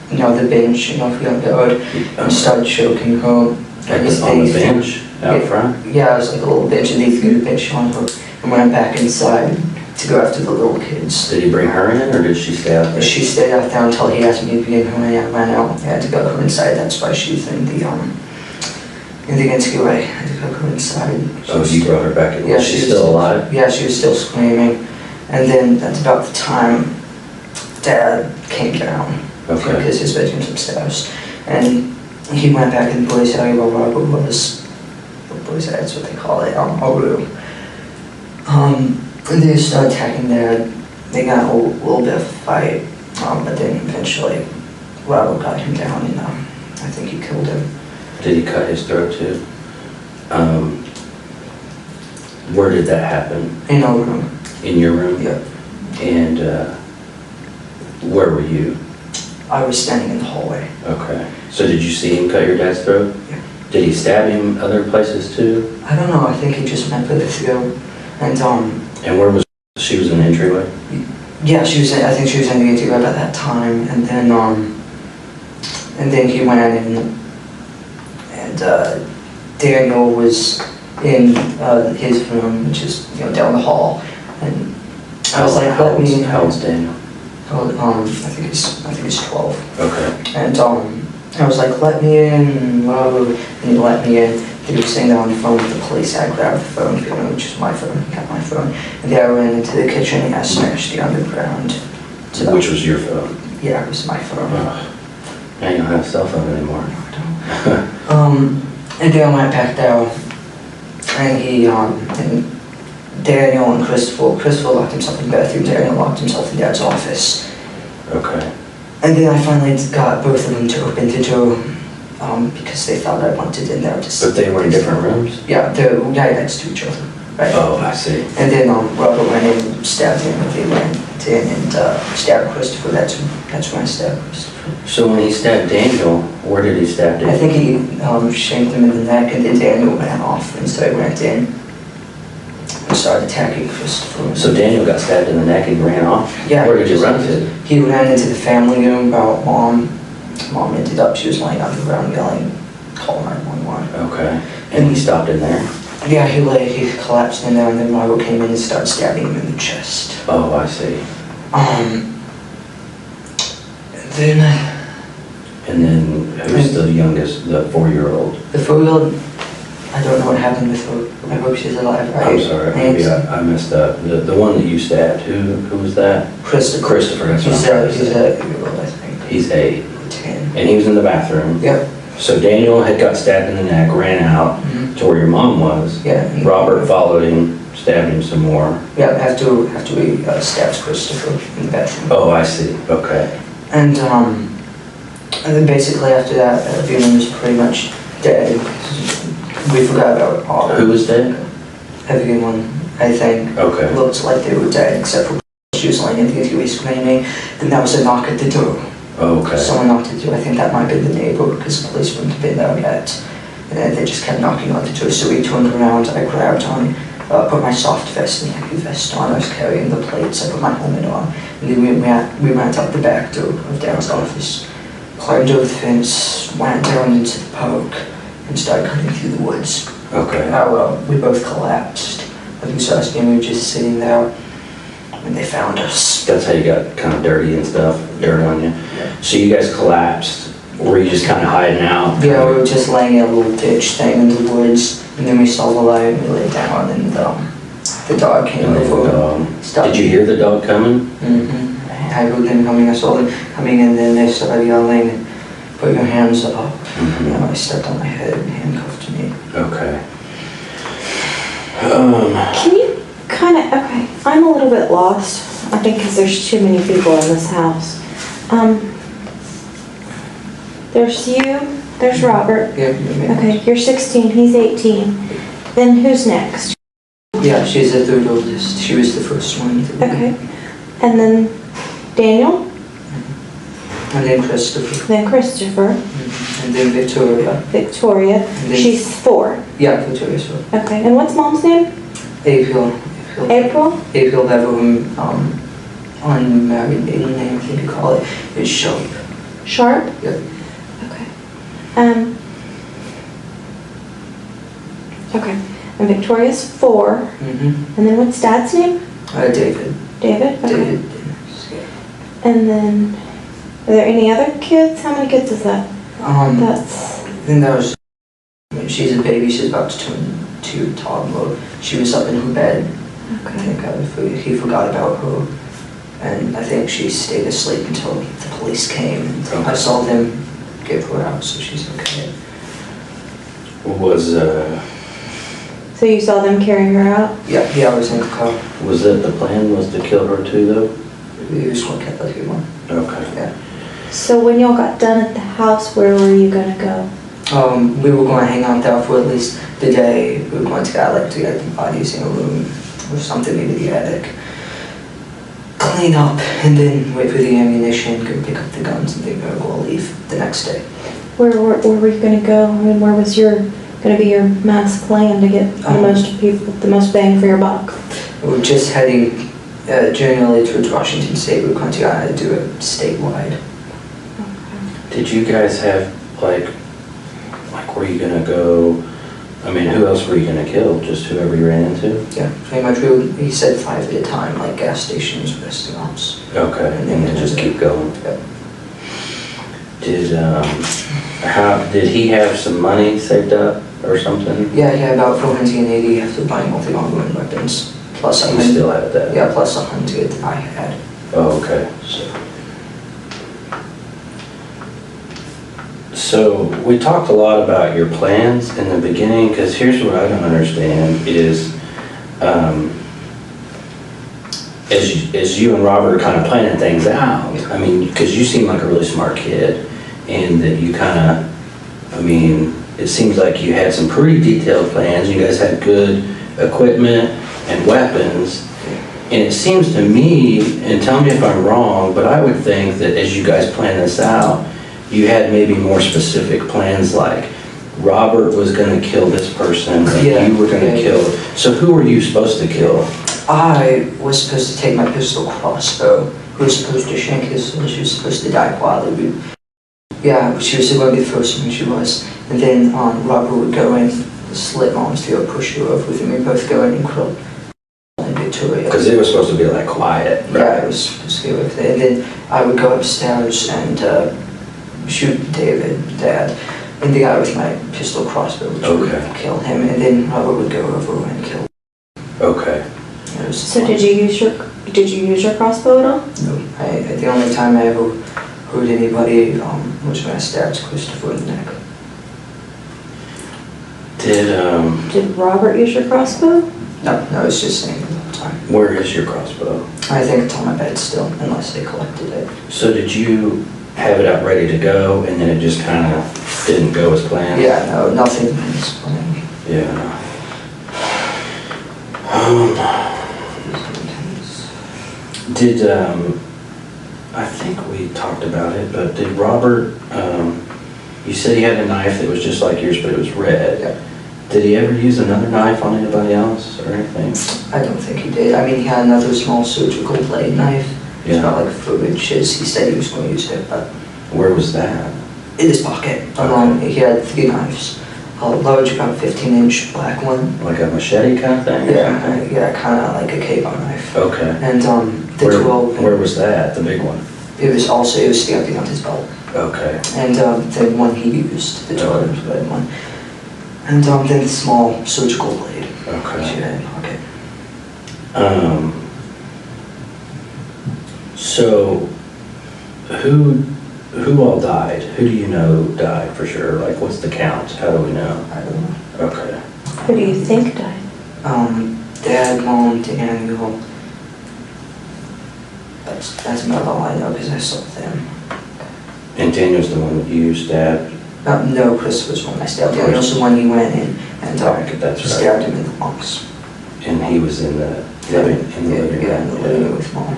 S5: the bench, if you don't know it, and started choking her.
S4: on the bench out front?
S5: Yeah, it was like a little bench and he threw the bench on her and went back inside to go after the little kids.
S4: Did he bring her in, or did she stay out there?
S5: She stayed out there until he asked me to bring her in. I ran out. I had to go her inside. That's why she's in the entryway. I had to go her inside.
S4: Oh, you brought her back in.
S5: Yeah,
S4: Was she still alive?
S5: Yeah, she was still screaming. And then that's about the time Dad came down.
S4: Okay.
S5: Because his bedroom's upstairs. And he went back in the boys' area where Robert was. The boys' area, that's what they call it, our room. And they started attacking Dad. They got a little bit of a fight. But then eventually Robert got him down and I think he killed him.
S4: Did he cut his throat too? Where did that happen?
S5: In our room.
S4: In your room?
S5: Yeah.
S4: And where were you?
S5: I was standing in the hallway.
S4: Okay. So did you see him cut your dad's throat?
S5: Yeah.
S4: Did he stab him other places too?
S5: I don't know, I think he just meant for the throat. And
S4: And where was she? Was in the entryway?
S5: yeah, I think she was in the entryway at that time. And then he went in, and Daniel was in his room, which is down the hall. And I was like, let me.
S4: How old's Daniel?
S5: I think it's 12.
S4: Okay.
S5: And I was like, let me in, and he let me in. He was sitting there on the phone with the police. I grabbed the phone, which is my phone. He got my phone. And then I ran into the kitchen and I smashed the underground. So,
S4: Which was your phone?
S5: yeah, it was my phone.
S4: Ugh. Now you don't have a cell phone anymore.
S5: And then I went back down, and and Daniel and Christopher locked himself in the bathroom. Daniel locked himself in Dad's office.
S4: Okay.
S5: And then I finally got both of them to open the door, because they thought I wanted in there to.
S4: But they were in different rooms?
S5: Yeah, they're right next to each other. Right.
S4: Oh, I see.
S5: And then Robert went in and stabbed him. They went in and stabbed Christopher. That's when I stabbed Christopher.
S4: So when he stabbed Daniel, where did he stab
S5: I
S4: Daniel?
S5: think he shanked him in the neck, and then Daniel ran off, and so I went in and started attacking Christopher.
S4: So Daniel got stabbed in the neck and ran off?
S5: Yeah.
S4: Where did you run to?
S5: He ran into the family room about Mom. Mom ended up, she was laying on the ground yelling, call 911.
S4: Okay. And he stopped in there?
S5: Yeah, he collapsed in there, and then Margot came in and started stabbing him in the chest.
S4: Oh, I see. And then who's the youngest, the 4-year-old?
S5: The 4-year-old, I don't know what happened with her. I hope she's alive.
S4: I'm sorry, maybe I messed up. The one that you stabbed, who was that?
S5: Christopher.
S4: Christopher, that's what
S5: He's
S4: I'm trying to say.
S5: 8-year-old, I think.
S4: He's 8.
S5: 10.
S4: And he was in the bathroom.
S5: Yep.
S4: So Daniel had got stabbed in the neck, ran out
S5: Mhm.
S4: to where your mom was.
S5: Yeah.
S4: Robert followed him, stabbed him some more.
S5: Yeah, after we stabbed Christopher in the bathroom.
S4: Oh, I see. Okay.
S5: And then basically after that, everyone was pretty much dead. We forgot about all.
S4: Who was dead?
S5: Everyone, I think,
S4: Okay.
S5: looked like they were dead, except for she was laying in the TV screaming. Then there was a knock at the door.
S4: Okay.
S5: Someone knocked at the door. I think that might have been the neighbor, because the police wouldn't have been there yet. And then they just kept knocking on the door. So we turned around. I grabbed on, put my soft vest and heavy vest on. I was carrying the plates. I put my helmet on. And then we went out the back door of Dad's office, climbed over the fence, went down into the park, and started cutting through the woods.
S4: Okay.
S5: We both collapsed. I think so. We were just sitting there when they found us.
S4: That's how you got kind of dirty and stuff, dirt on you. So you guys collapsed. Were you just kind of hiding out?
S5: Yeah, we were just laying in a little ditch thing in the woods, and then we saw the light and we lay down, and the dog came over.
S4: Did you hear the dog coming?
S5: Mm-hmm. I heard them coming. I saw them coming, and then they started yelling, and put your hands up.
S4: Mm-hmm.
S5: You know, I stepped on my head and handcuffed me.
S4: Okay.
S6: Can you okay, I'm a little bit lost, I think, because there's too many people in this house. There's you, there's Robert.
S5: Yeah, yeah.
S6: Okay, you're 16, he's 18. Then who's next?
S5: Yeah, she's the third oldest. She was the first one.
S6: Okay. And then Daniel,
S5: And then Christopher.
S6: then Christopher,
S5: And then Victoria.
S6: Victoria.
S5: then-
S6: She's 4.
S5: Yeah, Victoria's one.
S6: Okay, and what's mom's name?
S5: April.
S6: April?
S5: April Bever, unmarried maiden name, I think you call it, is Sharp.
S6: Sharp?
S5: Yeah.
S6: Okay. Okay, and Victoria's 4.
S5: Mm-hmm.
S6: And then what's dad's name?
S5: David.
S6: David? Okay.
S5: David.
S6: And then, are there any other kids? How many kids is that? That's,
S5: Then there was, she's a baby, she's about to turn 2, toddler. She was up in her bed. I
S6: okay.
S5: think he forgot about her. And I think she stayed asleep until the police came. And I saw them give her out, so she's okay.
S6: So you saw them carrying her out?
S5: Yeah, I was in the car.
S4: Was it the plan was to kill her too, though?
S5: We just want to get that one.
S4: Okay.
S5: Yeah.
S6: So when y'all got done at the house, where were you gonna go?
S5: We were going to hang out there for at least the day. We were going to get the bodies in a room or something, maybe the attic. Clean up and then wait for the ammunition, go pick up the guns, and then we'll leave the next day.
S6: Where were you gonna go? I mean, where was gonna be your mass plan to get the most bang for your buck?
S5: We're just heading generally towards Washington State. We're going to do it statewide.
S4: Did you guys have, like, were you gonna go, I mean, who else were you gonna kill? Just whoever you ran into?
S5: Yeah, pretty much. He said 5 at a time, like gas stations, restaurants.
S4: Okay, and then just keep going.
S5: Yep.
S4: Did he have some money saved up or something?
S5: Yeah, about 480 after buying all the ongoing weapons. Plus
S4: You still have that?
S5: Yeah, plus 100 I had.
S4: Oh, okay. So we talked a lot about your plans in the beginning, because here's what I don't understand is, as you and Robert are kind of planning things out, I mean, because you seem like a really smart kid, and that you kind of, I mean, it seems like you had some pretty detailed plans. You guys had good equipment and weapons, and it seems to me, and tell me if I'm wrong, but I would think that as you guys plan this out, you had maybe more specific plans, like Robert was going to kill this person, and you were going to kill. So who were you supposed to kill?
S5: I was supposed to take my pistol crossbow. Who was supposed to shank his soul. She was supposed to die quietly. Yeah, she was going to be the first one, she was. And then Robert would go in, slit Mom's throat, push her over with him. We'd both go in and kill Victoria.
S4: Because it was supposed to be like quiet, right?
S5: Yeah, it was supposed to go over there. And then I would go upstairs and shoot David, Dad, and the guy with my pistol crossbow, which would kill him. And then Robert would go over and kill him.
S4: Okay.
S6: So did you use your crossbow at all?
S5: No. The only time I ever hurt anybody was when I stabbed Christopher in the neck.
S6: Did Robert use your crossbow?
S5: No, it's just saying all the time.
S4: Where is your crossbow?
S5: I think it's on my bed still, unless they collected it.
S4: So did you have it out ready to go, and then it just kind of didn't go as planned?
S5: Yeah, no, nothing is planned.
S4: Yeah. I think we talked about it, but did Robert, you said he had a knife that was just like yours, but it was red.
S5: Yeah.
S4: Did he ever use another knife on anybody else or anything?
S5: I don't think he did. I mean, he had another small surgical blade knife. It's
S4: Yeah.
S5: not like footage. He said he was going to use it, but
S4: Where was that?
S5: in his pocket. He had 3 knives. A large, about 15-inch black one.
S4: Like a machete kind of thing?
S5: Yeah, kind of like a cable knife.
S4: Okay.
S5: And the 12.
S4: Where was that, the big one?
S5: It was standing on his belt.
S4: Okay.
S5: And the one he used, the 12-inch blade one. And then the small surgical blade.
S4: Okay.
S5: Which he had in his pocket.
S4: So, who all died? Who do you know died for sure? Like, what's the count? How do we know?
S5: I don't know.
S4: Okay.
S6: Who do you think died?
S5: Dad, Mom, Daniel. That's about all I know because I saw them.
S4: And Daniel's the one that you stabbed?
S5: No, Chris was one I stabbed. Daniel's the one he went in and
S4: That's right.
S5: stabbed him in the lungs.
S4: And he was in the living room?
S5: Yeah, in the living room with Mom.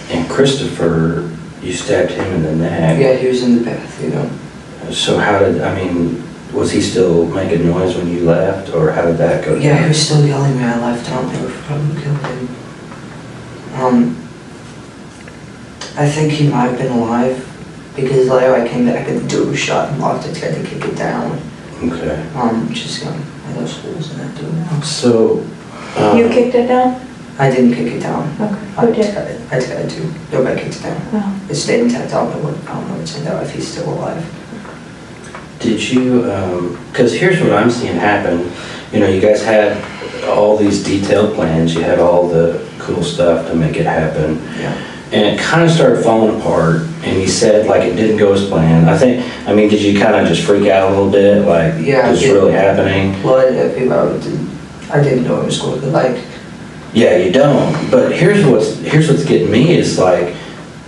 S4: And Christopher, you stabbed him in the neck?
S5: Yeah, he was in the bath,
S4: So was he still making noise when you left, or how did that go down?
S5: Yeah, he was still yelling when I left. I don't think we probably killed him. I think he might have been alive because later I came back and the door was shut and locked. I tried to kick it down.
S4: Okay.
S5: Just had those holes in that door now.
S4: So.
S6: You kicked it down?
S5: I didn't kick it down.
S6: Okay. Who did?
S5: I tried to. Nobody kicked it down.
S6: Oh.
S5: It stayed intact. I don't know what's in there, if he's still alive.
S4: Did you, because here's what I'm seeing happen. You guys had all these detailed plans. You had all the cool stuff to make it happen.
S5: Yeah.
S4: And it kind of started falling apart, and you said, like, it didn't go as planned. Did you kind of just freak out a little bit? Like,
S5: Yeah,
S4: what's really happening?
S5: Well, I didn't know it was going to be like.
S4: Yeah, you don't. But here's what's getting me is, like,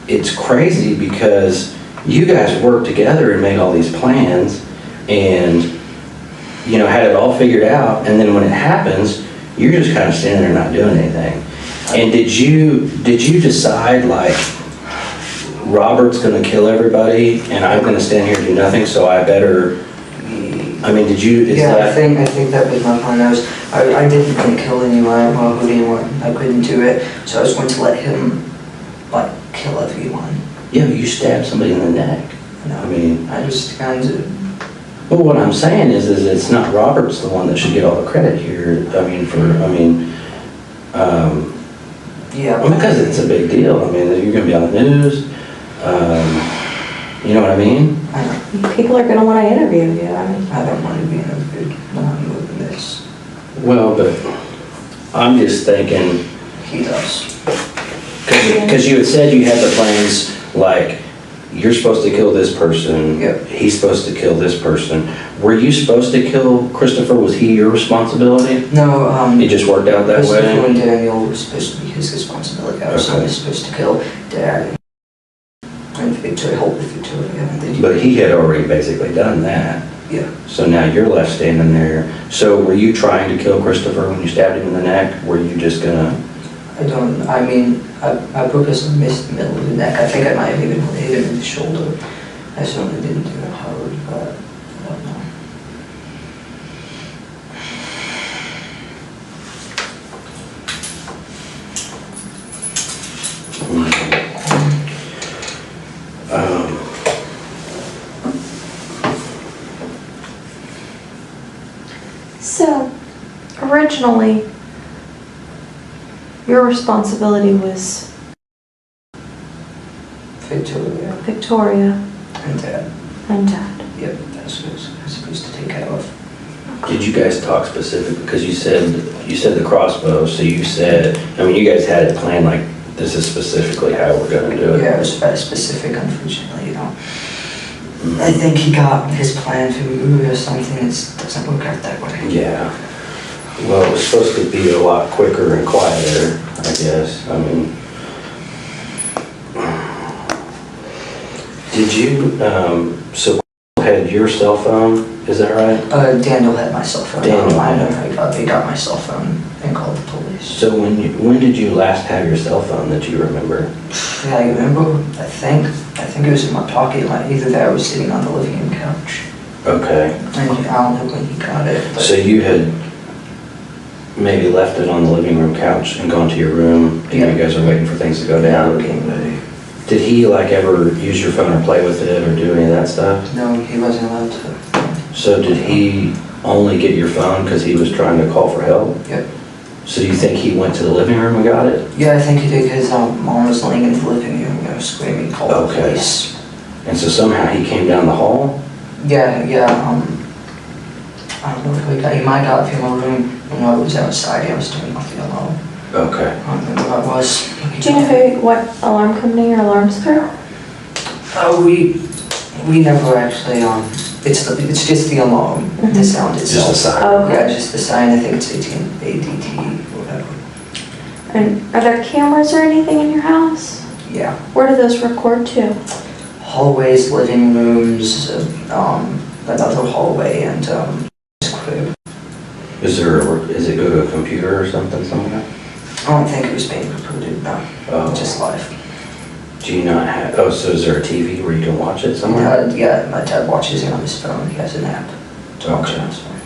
S4: it's crazy because you guys worked together and made all these plans and, had it all figured out. And then when it happens, you're just kind of standing there not doing anything. And did you decide, like, Robert's gonna kill everybody, and I'm gonna stand here and do nothing, so I better, I mean, is
S5: Yeah,
S4: that?
S5: I think that was my plan. I didn't want to kill anyone, well, who didn't want, I couldn't do it, so I was going to let him, like, kill everyone.
S4: Yeah, but you stabbed somebody in the neck.
S5: No,
S4: I mean,
S5: I just kind of,
S4: well, what I'm saying is it's not Robert's the one that should get all the credit here. I mean,
S5: yeah.
S4: because it's a big deal. I mean, you're gonna be on the news. You know what I mean?
S5: I know.
S6: People are gonna wanna interview you, I mean.
S5: I don't want to be interviewed when I'm moving this.
S4: Well, but I'm just thinking,
S5: He does.
S4: because you had said you had the plans, like, you're supposed to kill this person.
S5: Yep.
S4: He's supposed to kill this person. Were you supposed to kill Christopher? Was he your responsibility?
S5: No,
S4: It just worked out that
S5: Christopher
S4: way?
S5: and Daniel was supposed to be his responsibility. I was
S4: Okay.
S5: only supposed to kill Dad and Victoria, hold with Victoria. And then
S4: But he had already basically done that.
S5: Yeah.
S4: So now you're left standing there. So were you trying to kill Christopher when you stabbed him in the neck? Were you just gonna?
S5: I purposely missed the middle of the neck. I think I might have even hit him in the shoulder. I certainly didn't do it hard, but I don't know.
S6: So, originally, your responsibility was
S5: Victoria
S6: Victoria
S5: and Dad.
S6: and Dad.
S5: Yep, that's what I was supposed to take care of.
S4: Did you guys talk specifically? Because you said the crossbow, so you said, I mean, you guys had it planned like, this is specifically how we're gonna do it.
S5: Yeah, it was very specific, unfortunately, you know. I think he got his plan through or something. It doesn't work out that way.
S4: Yeah. Well, it was supposed to be a lot quicker and quieter, I guess. I mean, did you, so had your cell phone, is that right?
S5: Daniel had my cell phone.
S4: Daniel.
S5: I know they got my cell phone and called the police.
S4: So when did you last have your cell phone that you remember?
S5: Yeah, I remember. I think it was in my pocket. Like either that or I was sitting on the living room couch.
S4: Okay.
S5: And I don't know when he got it. But
S4: So you had maybe left it on the living room couch and gone to your room, and
S5: Yeah.
S4: you guys are waiting for things to go
S5: now
S4: down?
S5: we're getting ready.
S4: Did he like ever use your phone or play with it or do any of that stuff?
S5: No, he wasn't allowed to.
S4: So did he only get your phone because he was trying to call for help?
S5: Yep.
S4: So do you think he went to the living room and got it?
S5: Yeah, I think he did because Mom was laying in the living room, screaming, call the
S4: Okay.
S5: police.
S4: And so somehow he came down the hall?
S5: Yeah, I don't know if he might have got in my room when I was outside. I was doing nothing alone.
S4: Okay.
S5: I don't remember what it was.
S6: Do you know what alarm company your alarm's through?
S5: We never actually, it's just the alarm, the sound itself.
S4: Just a sign?
S6: Oh,
S5: Yeah,
S6: okay.
S5: just the sign, I think it's ADT, whatever.
S6: And are there cameras or anything in your house?
S5: Yeah.
S6: Where do those record to?
S5: Hallways, living rooms, another hallway, and his crib.
S4: Is it go to a computer or something somewhere?
S5: I don't think it was being recorded, no.
S4: Oh.
S5: Just live.
S4: Do you not have, oh, so is there a TV where you can watch it somewhere?
S5: Yeah, my dad watches it on his phone. He has an app to watch it
S4: Okay.
S5: on his phone.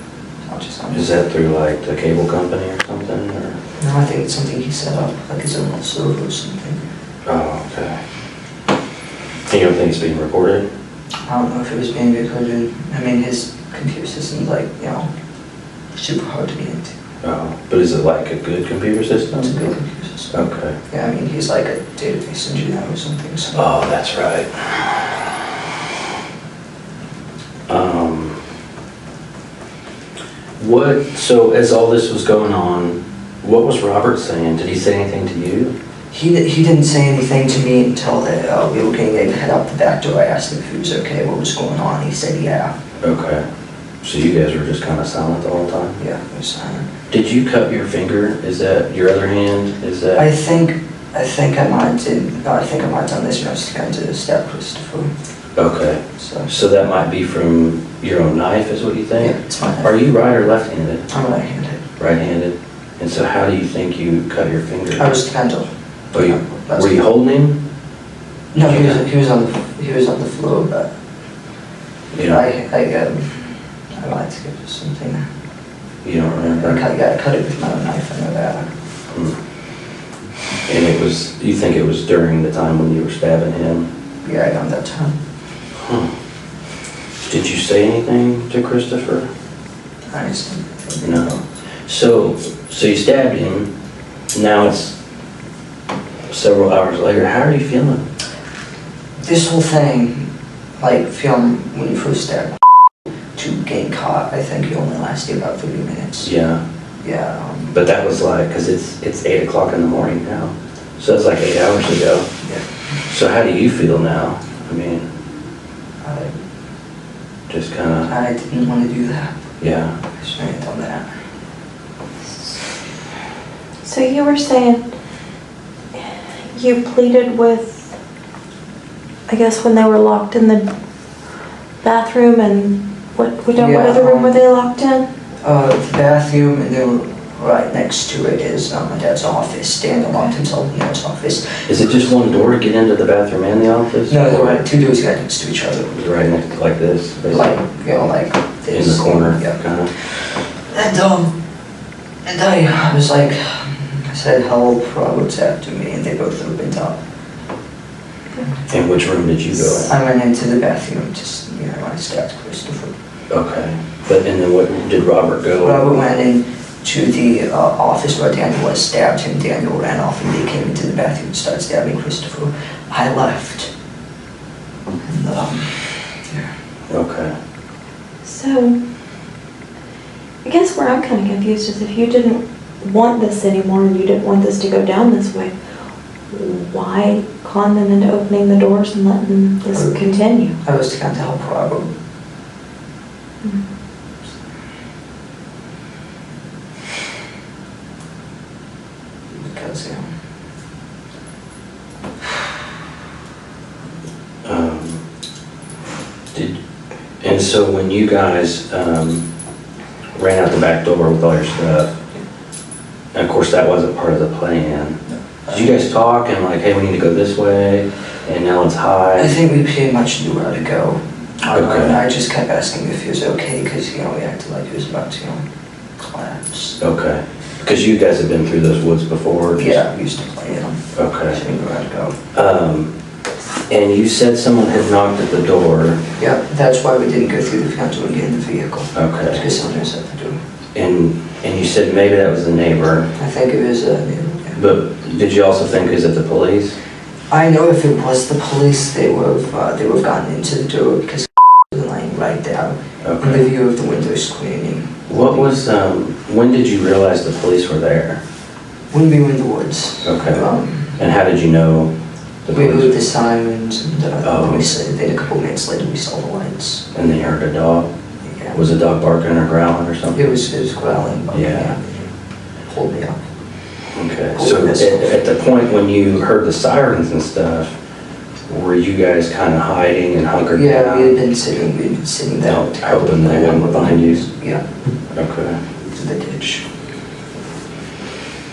S5: Watches on
S4: Is that through like the cable company or something, or?
S5: No, I think it's something he set up, like his own server or something.
S4: Oh, okay. And you don't think it's being recorded?
S5: I don't know if it was being recorded. I mean, his computer system's like, super hard to get into.
S4: Oh, but is it like a good computer system?
S5: It's a good computer system.
S4: Okay.
S5: Yeah, I mean, he's like a database engineer or something, so.
S4: Oh, that's right. So as all this was going on, what was Robert saying? Did he say anything to you?
S5: He didn't say anything to me until we were getting ready to head out the back door. I asked him if he was okay, what was going on. He said, yeah.
S4: Okay. So you guys were just kind of silent the whole time?
S5: Yeah, it was silent.
S4: Did you cut your finger? Is that your other hand? Is that?
S5: I think I might have done this when I was trying to stab Christopher.
S4: Okay. So that might be from your own knife, is what you think?
S5: Yeah, it's my knife.
S4: Are you right or left-handed?
S5: I'm right-handed.
S4: Right-handed. And so how do you think you cut your finger?
S5: I was kind of.
S4: Oh, were you holding him?
S5: No, he was on the floor, but
S4: You
S5: I
S4: don't,
S5: like to give something.
S4: you don't remember?
S5: I cut it with my own knife, I know that.
S4: And it was, you think it was during the time when you were stabbing him?
S5: Yeah, I got that time.
S4: Did you say anything to Christopher?
S5: I just didn't think.
S4: No. So you stabbed him, now it's several hours later. How are you feeling?
S5: This whole thing, like film when you first start to get caught, I think it only lasted about 30 minutes.
S4: Yeah.
S5: Yeah.
S4: But that was like, because it's 8 o'clock in the morning now. So it's like 8 hours ago.
S5: Yeah.
S4: So how do you feel now? I mean,
S5: I,
S4: just kind of,
S5: I didn't want to do that.
S4: yeah.
S5: I shouldn't have done that.
S6: So you were saying you pleaded with, I guess when they were locked in the bathroom and what other room were they locked in?
S5: The bathroom, and then right next to it is my dad's office. Dan locked himself in his office.
S4: Is it just one door to get into the bathroom and the office?
S5: No, they're right, two doors right next to each other.
S4: Right next, like this, basically?
S5: Like
S4: In
S5: this.
S4: the corner,
S5: Yeah.
S4: kind of?
S5: And I was like, I said, help, Robert's after me, and they both opened up.
S4: And which room did you go in?
S5: I went into the bathroom, just, I stabbed Christopher.
S4: Okay. But, and then what, did Robert go?
S5: Robert went into the office where Daniel was, stabbed him, Daniel ran off, and they came into the bathroom and started stabbing Christopher. I left. And, yeah.
S4: Okay.
S6: So, I guess where I'm kind of confused is if you didn't want this anymore and you didn't want this to go down this way, why con them into opening the doors and letting this continue?
S5: I was trying to help Robert. Because,
S4: And so when you guys ran out the back door with all your stuff, and of course that wasn't part of the plan, did you guys talk and like, hey, we need to go this way, and now it's high?
S5: I think we pretty much knew where to go.
S4: Okay.
S5: And I just kept asking if he was okay, because, we acted like he was about to, collapse.
S4: Okay. Because you guys have been through those woods before? just-
S5: Yeah, we used to play in them.
S4: Okay.
S5: So we knew where to go.
S4: And you said someone had knocked at the door.
S5: Yeah, that's why we didn't go through the front door and get in the vehicle.
S4: Okay.
S5: Because someone was at the door.
S4: And you said maybe that was the neighbor,
S5: I think it was, yeah.
S4: but did you also think, is it the police?
S5: I know if it was the police, they would have gotten into the door, because was laying right down in the
S4: Okay.
S5: view of the window screening.
S4: What was, when did you realize the police were there?
S5: When we were in the woods.
S4: Okay. And how did you know the
S5: We heard
S4: police?
S5: the sirens, and
S4: Oh.
S5: then a couple minutes later we saw the lights.
S4: And then you heard a dog?
S5: Yeah.
S4: Was the dog barking or growling or something?
S5: It was growling, but
S4: Yeah.
S5: pulled me up.
S4: Okay, so at the point when you heard the sirens and stuff, were you guys kind of hiding and hunkered
S5: Yeah,
S4: down?
S5: we had been sitting down.
S4: Hoping they wouldn't find you?
S5: Yeah,
S4: Okay.
S5: to the ditch.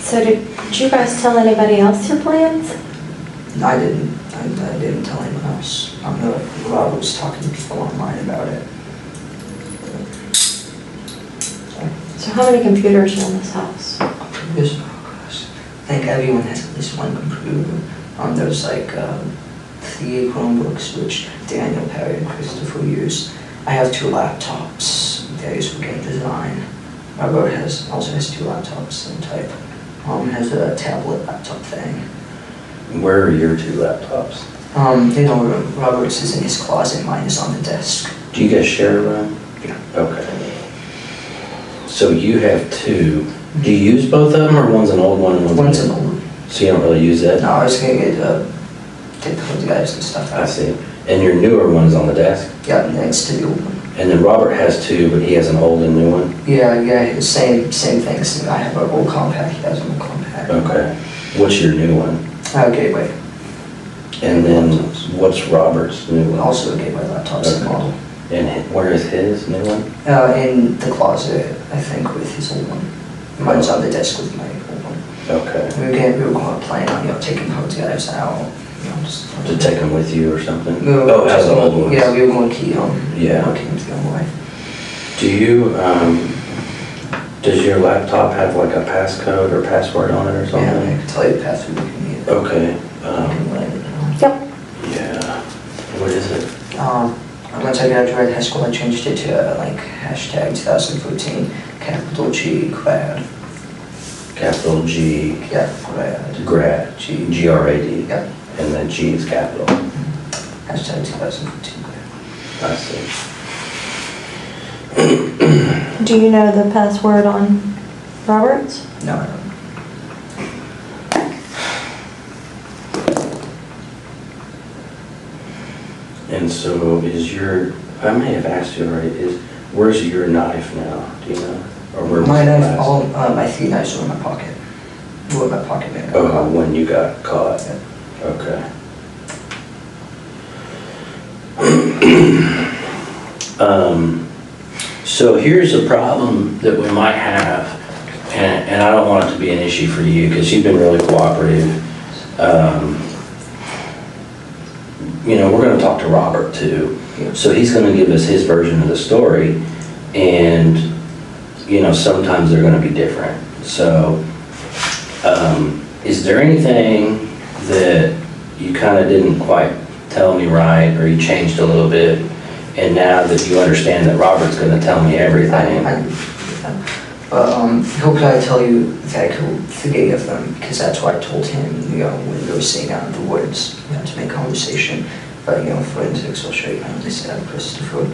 S6: So did you guys tell anybody else your plans?
S5: I didn't tell anyone else. I know Rob was talking to people online about it.
S6: So how many computers are in this house?
S5: Computers, oh gosh. I think everyone has at least one computer. There's like 3 Chromebooks, which Daniel, Perry, and Christopher use. I have 2 laptops. They're used for game design. Robert also has 2 laptops, same type. Has a tablet laptop thing.
S4: Where are your 2 laptops?
S5: Robert's is in his closet, mine is on the desk.
S4: Do you guys share a room?
S5: Yeah.
S4: Okay. So you have 2. Do you use both of them, or one's an old one and
S5: One's
S4: a
S5: an
S4: new one?
S5: old one.
S4: So you don't really use that?
S5: No, I was gonna take the photographs and stuff out.
S4: I see. And your newer one's on the desk?
S5: Yeah, next to the old one.
S4: And then Robert has 2, but he has an old and new one?
S5: Yeah, same things. I have an old compact, he has an old compact.
S4: Okay. What's your new one?
S5: Gateway.
S4: And then what's Robert's new one?
S5: Also a Gateway laptop, same
S4: Okay.
S5: model.
S4: And where is his new one?
S5: In the closet, I think, with his old one. Mine's on the desk with my old one.
S4: Okay.
S5: We were going to plan on, taking photographs out, just.
S4: To take them with you or something?
S5: We were
S4: Oh, as
S5: just
S4: the old
S5: going-
S4: ones?
S5: Yeah, we were going to Keystone.
S4: Yeah.
S5: Came to the wife.
S4: Do you, does your laptop have like a passcode or password on it or
S5: Yeah, I
S4: something?
S5: can tell you the password if you need it.
S4: Okay,
S5: I can write it down.
S6: Yep.
S4: yeah. What is it?
S5: Once I graduated high school, I changed it to like hashtag 2014, capital G, grad.
S4: Capital G,
S5: Yeah, grad.
S4: grad,
S5: G.
S4: G-R-A-D.
S5: Yeah,
S4: And then G is capital.
S5: hashtag 2014, grad.
S4: I see.
S6: Do you know the password on Roberts?
S5: No, I don't.
S4: And so is your, I may have asked you already, where's your knife now? Do you know? Or where was
S5: My
S4: it
S5: knife,
S4: last?
S5: all my 3 knives were in my pocket. Were in my pocket, man.
S4: Oh, when you got caught?
S5: Yeah.
S4: Okay. So here's a problem that we might have, and I don't want it to be an issue for you, because you've been really cooperative. You know, we're gonna talk to Robert too,
S5: Yeah.
S4: so he's gonna give us his version of the story, and, you know, sometimes they're gonna be different. So, is there anything that you kind of didn't quite tell me right, or you changed a little bit, and now that you understand that Robert's gonna tell me everything?
S5: But he'll probably tell you that I killed 3 of them, because that's what I told him, you know, when we were sitting out in the woods, you know, to make conversation. But, you know, forensics will show you how they said I pressed the foot.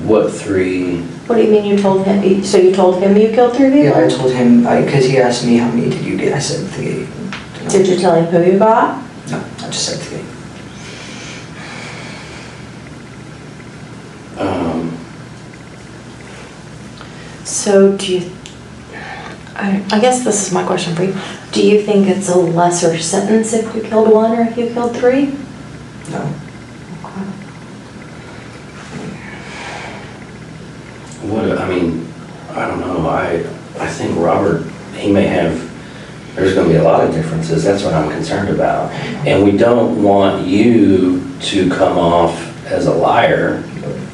S4: What 3?
S6: What do you mean you told him? So you told him you killed 3 people?
S5: Yeah, I told him, because he asked me how many did you get, I said 3.
S6: Did you tell him who you got?
S5: No, I just said 3.
S6: So do you, I guess this is my question for you. Do you think it's a lesser sentence if you killed 1 or if you killed 3?
S5: No.
S4: What, I mean, I don't know, I think Robert, he may have, there's gonna be a lot of differences, that's what I'm concerned about. And we don't want you to come off as a liar,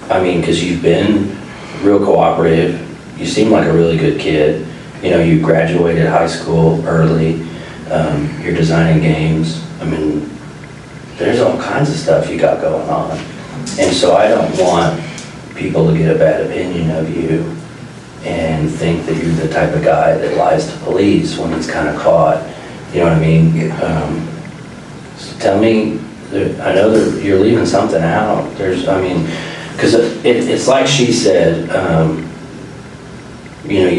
S4: I mean, because you've been real cooperative, you seem like a really good kid, you know, you graduated high school early, you're designing games, I mean, there's all kinds of stuff you got going on. And so I don't want people to get a bad opinion of you and think that you're the type of guy that lies to police when he's kind of caught, you know what I mean? So tell me, I know that you're leaving something out, there's, I mean, because it's like she said, you know,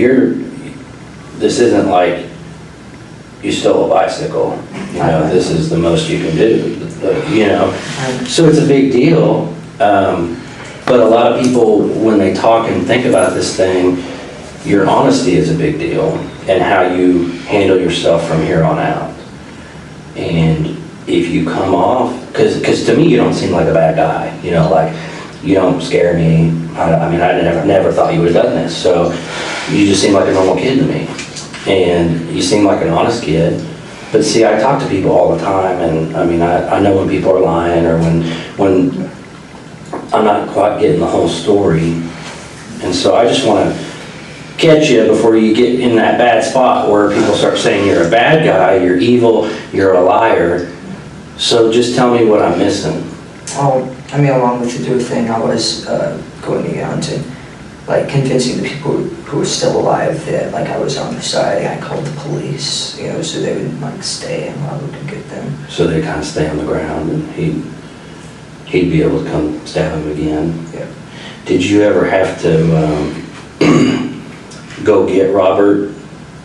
S4: this isn't like you stole a bicycle, you know, this is the most you can do, you know? So it's a big deal, but a lot of people, when they talk and think about this thing, your honesty is a big deal, and how you handle yourself from here on out. And if you come off, because to me, you don't seem like a bad guy, you know, like, you don't scare me. I mean, I never thought you would have done this, so you just seem like a normal kid to me. And you seem like an honest kid. But see, I talk to people all the time, and I mean, I know when people are lying, or when I'm not quite getting the whole story. And so I just want to catch you before you get in that bad spot where people start saying you're a bad guy, you're evil, you're a liar. So just tell me what I'm missing.
S5: Well, I mean, along with the do thing, I was going around and like convincing the people who were still alive that like I was on their side. I called the police, you know, so they would like stay and Robert could get them.
S4: So they kind of stay on the ground, and he'd be able to come stab him again.
S5: Yeah.
S4: Did you ever have to go get Robert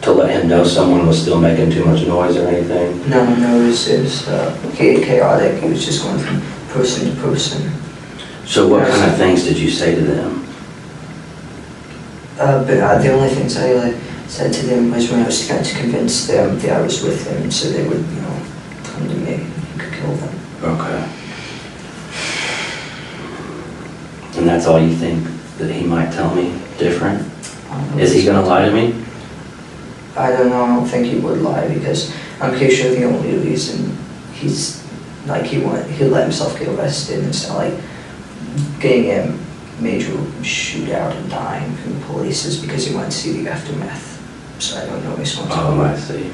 S4: to let him know someone was still making too much noise or anything?
S5: No, it was chaotic. It was just going from person to person.
S4: So what kind of things did you say to them?
S5: But the only things I said to them was when I was trying to convince them that I was with them, so they would, you know, come to me and could kill them.
S4: Okay. And that's all you think that he might tell me different? Is he gonna lie to me?
S5: I don't know. I don't think he would lie because I'm pretty sure the only reason like he let himself get arrested instead of like getting a major shootout and dying from the police is because he wanted to see the aftermath. So I don't know his own
S4: Oh, I see.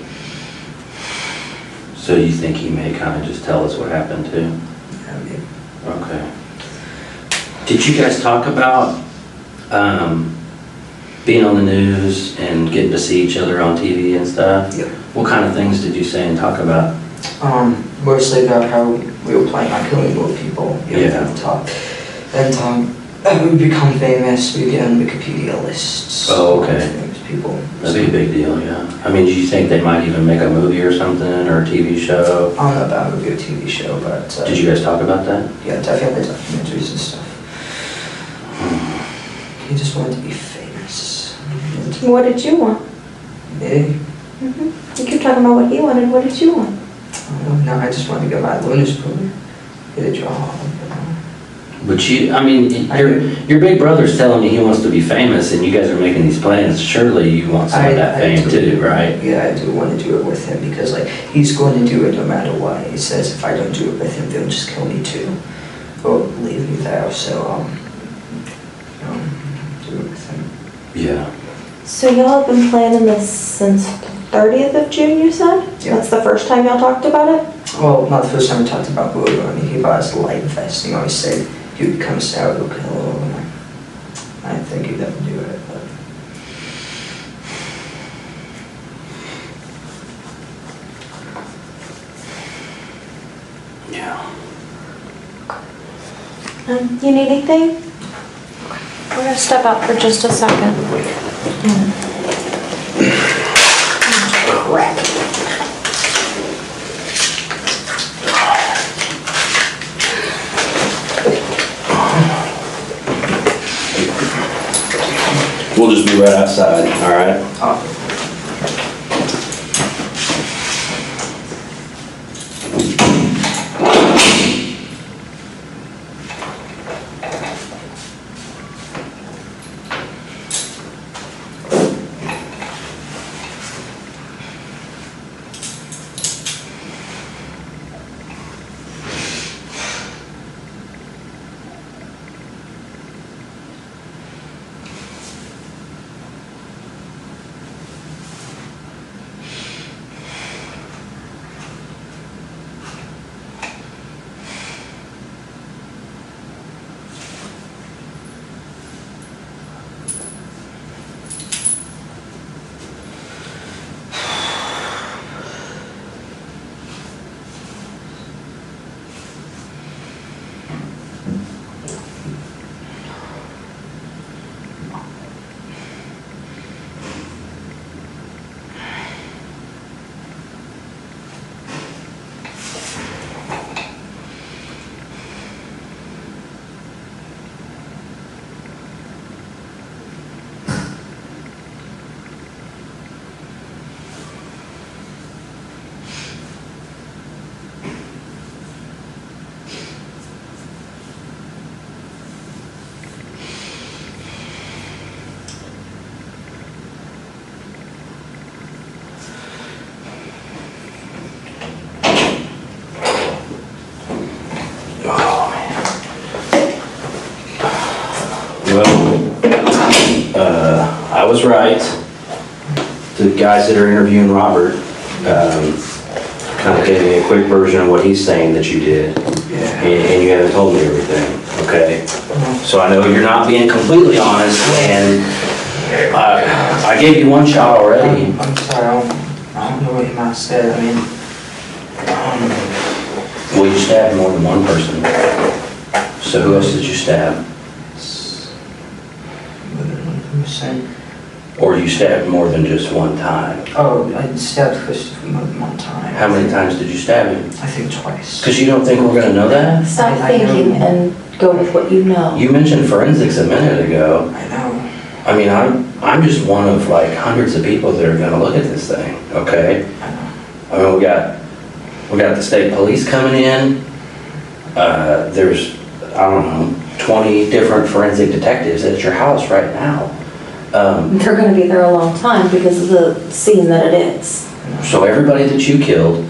S4: So you think he may kind of just tell us what happened too? Okay. Did you guys talk about being on the news and getting to see each other on TV and stuff?
S5: Yeah.
S4: What kind of things did you say and talk about?
S5: Mostly about how we were planning on killing more people.
S4: Yeah.
S5: From the top. And we become famous, we get on Wikipedia lists.
S4: Oh, okay.
S5: Famous people.
S4: That'd be a big deal, yeah. I mean, do you think they might even make a movie or something, or a TV show?
S5: I don't know about a movie or TV show, but...
S4: Did you guys talk about that?
S5: Yeah, definitely documentaries and stuff. He just wanted to be famous.
S6: What did you want?
S5: Me?
S6: You keep talking about what he wanted. What did you want?
S5: No, I just wanted to get my bonus program. Get a job.
S4: But you, I mean, your big brother's telling you he wants to be famous, and you guys are making these plans. Surely you want some of that fame too, right?
S5: Yeah, I do want to do it with him because, like, he's going to do it no matter what. He says if I don't do it with him, they'll just kill me too, or leave me there. So, do it with him.
S4: Yeah.
S6: So y'all have been planning this since 30th of June, you said?
S5: Yeah.
S6: That's the first time y'all talked about it?
S5: Well, not the first time we talked about Bobo. I mean, he bought us a light vest. He always said he would come out and kill him. I didn't think he'd ever do it, but.
S4: Yeah.
S6: You need anything? We're gonna step out for just a second. Crap.
S4: We'll just be right outside, all right? I was right. The guys that are interviewing Robert kind of gave me a quick version of what he's saying that you did.
S5: Yeah.
S4: And you haven't told me everything, okay? So I know you're not being completely honest, and I gave you one shot already.
S5: I'm sorry, I don't know what you might have said. I mean,
S4: Well, you stabbed more than one person. So who else did you stab?
S5: percent.
S4: Or you stabbed more than just one time?
S5: Oh, I stabbed Christopher more than one time.
S4: How many times did you stab him?
S5: I think twice.
S4: Because you don't think we're gonna know that?
S6: Stop
S5: I know.
S6: thinking and go with what you know.
S4: You mentioned forensics a minute ago.
S5: I know.
S4: I mean, I'm just one of like hundreds of people that are gonna look at this thing, okay?
S5: I know.
S4: I mean, we got the state police coming in. There's, I don't know, 20 different forensic detectives at your house right now.
S6: They're gonna be there a long time because of the scene that it is.
S4: So everybody that you killed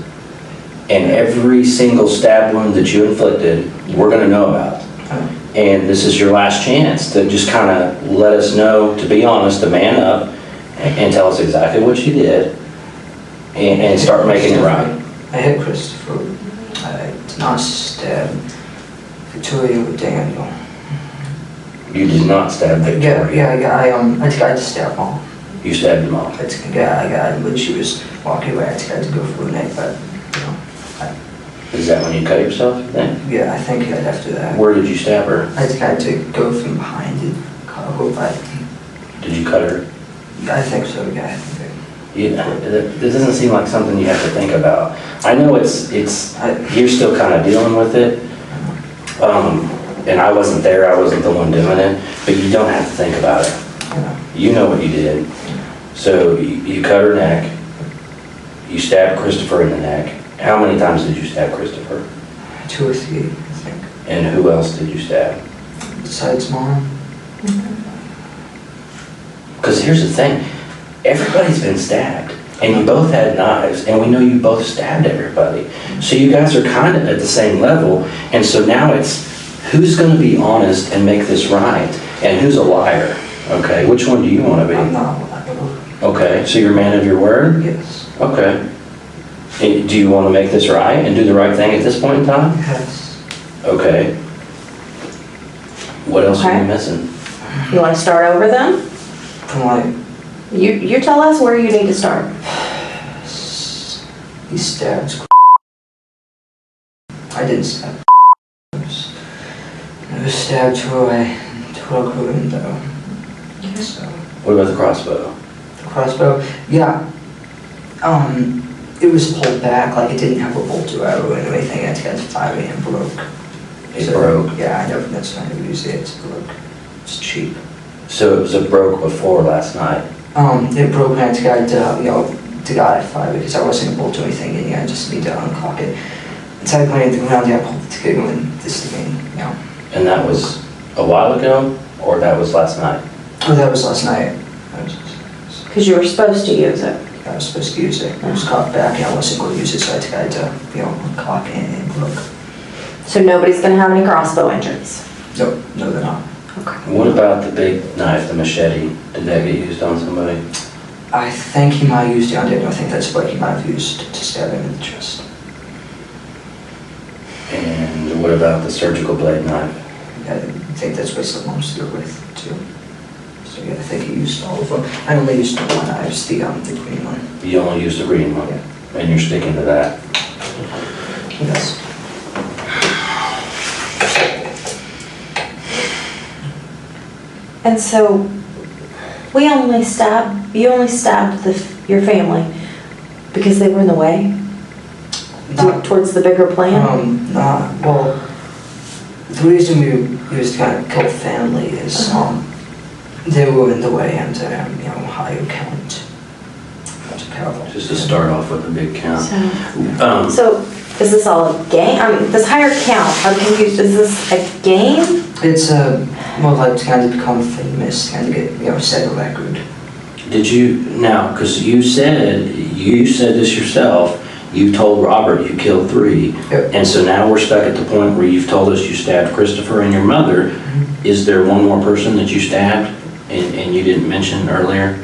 S4: And every single stab wound that you inflicted, we're gonna know about. And this is your last chance to just kind of let us know, to be honest, to man up and tell us exactly what you did and start making it right.
S5: I hit Christopher. I did not stab Victoria with Daniel.
S4: You did not stab Victoria.
S5: I tried to stab Mom.
S4: You stabbed them all.
S5: When she was walking away, I tried to go for her neck, but,
S4: Is that when you cut yourself then?
S5: yeah, I think after that.
S4: Where did you stab her?
S5: I tried to go from behind and cut her, but
S4: Did you cut her?
S5: I think so, yeah.
S4: This doesn't seem like something you have to think about. I know you're still kind of dealing with it. And I wasn't there, I wasn't the one doing it, but you don't have to think about it. You know what you did. So you cut her neck, you stabbed Christopher in the neck. How many times did you stab Christopher?
S5: 2 or 3, I think.
S4: And who else did you stab?
S5: Besides Mom.
S4: Because here's the thing, everybody's been stabbed, and you both had knives, and we know you both stabbed everybody. So you guys are kind of at the same level, and so now it's who's going to be honest and make this right, and who's a liar, okay? Which one do you want to be?
S5: I'm not liable.
S4: Okay, so you're a man of your word?
S5: Yes.
S4: Okay. And do you want to make this right and do the right thing at this point in time?
S5: Yes.
S4: Okay. What else are you
S6: Okay.
S4: missing?
S6: You want to start over then?
S5: From like,
S6: You tell us where you need to start.
S5: he stabs. I didn't stab. I was stabbed through a window. So,
S4: What about the crossbow?
S5: the crossbow, yeah. It was pulled back, like it didn't have a bolt or arrow or anything. I tried to fire it and broke.
S4: It broke?
S5: Yeah, I never, that's why I never used it. It broke. It's cheap.
S4: So it was a broke before last night.
S5: It broke when I tried to guide fire because I wasn't able to do anything in here. I just need to uncock it. Instead of going to the ground, I pulled the trigger and this thing,
S4: And that was a while ago, or that was last night?
S5: Oh, that was last night.
S6: Because you were supposed to use it.
S5: I was supposed to use it. It was cocked back and I wasn't going to use it, so I tried to, uncock it and broke.
S6: So nobody's going to have any crossbow injuries.
S5: No, they're not.
S6: Okay.
S4: What about the big knife, the machete? Did that get used on somebody?
S5: I think he might have used it on Daniel. I think that's what he might have used to stab him in the chest.
S4: And what about the surgical blade knife?
S5: I think that's what someone's still with, too. So yeah, I think he used all of them. I only used the one. I used the green one.
S4: You only used the green one?
S5: Yeah.
S4: And you're sticking to that?
S5: Yes.
S6: And so you only stabbed your family because they were in the way? Towards the bigger plan?
S5: Well, the reason we was trying to kill family is, they were in the way and, higher count.
S4: Just to start off with a big count.
S6: So is this all a game? This higher count, I'm confused. Is this a game?
S5: It's more like trying to become famous, trying to get, set a record.
S4: Did you, now, because you said this yourself, you told Robert you killed 3,
S5: Yep.
S4: and so now we're stuck at the point where you've told us you stabbed Christopher and your mother.
S5: Mm-hmm.
S4: Is there one more person that you stabbed and you didn't mention earlier?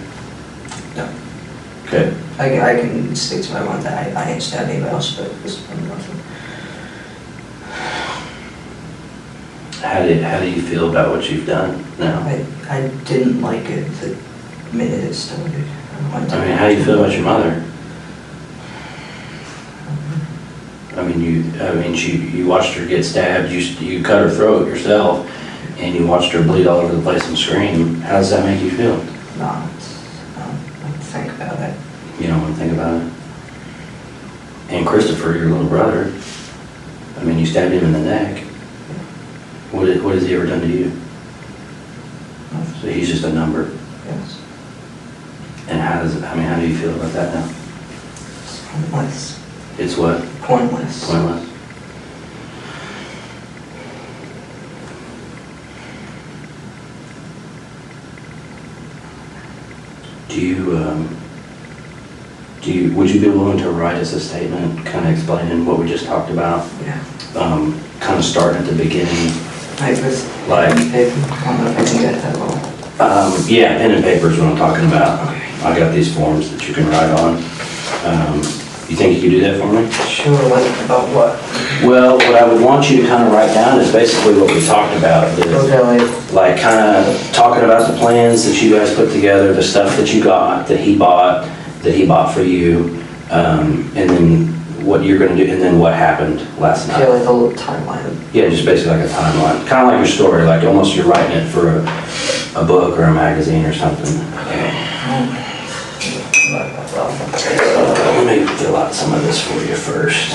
S5: No.
S4: Okay.
S5: I can stick to my one that I ain't stabbed anybody else, but this one nothing.
S4: How do you feel about what you've done now?
S5: I didn't like it the minute it started.
S4: I mean, how do you feel about your mother? You watched her get stabbed, you cut her throat yourself, and you watched her bleed all over the place and scream. How does that make you feel?
S5: No, I don't think about it.
S4: You don't want to think about it? And Christopher, your little brother, you stabbed him in the neck. What has he ever done to you? So he's just a number.
S5: Yes.
S4: And how do you feel about that now?
S5: It's pointless.
S4: It's what?
S5: Pointless.
S4: Pointless. Do Would you be willing to write us a statement, kind of explaining what we just talked about?
S5: Yeah.
S4: Kind of starting at the beginning.
S5: Like with
S4: Like-
S5: paper? I don't know if I can get that all.
S4: Yeah, pen and paper is what I'm talking about.
S5: Okay.
S4: I got these forms that you can write on. You think you could do that for me?
S5: Sure, what, about what?
S4: Well, what I would want you to kind of write down is basically what we talked about.
S5: Okay,
S4: Like kind of talking about the plans that you guys put together, the stuff that you got, that he bought for you, and then what you're gonna do, and then what happened last
S5: okay,
S4: night.
S5: like a little timeline.
S4: Yeah, just basically like a timeline, kind of like your story, like almost you're writing it for a book or a magazine or something. Let me fill out some of this for you first.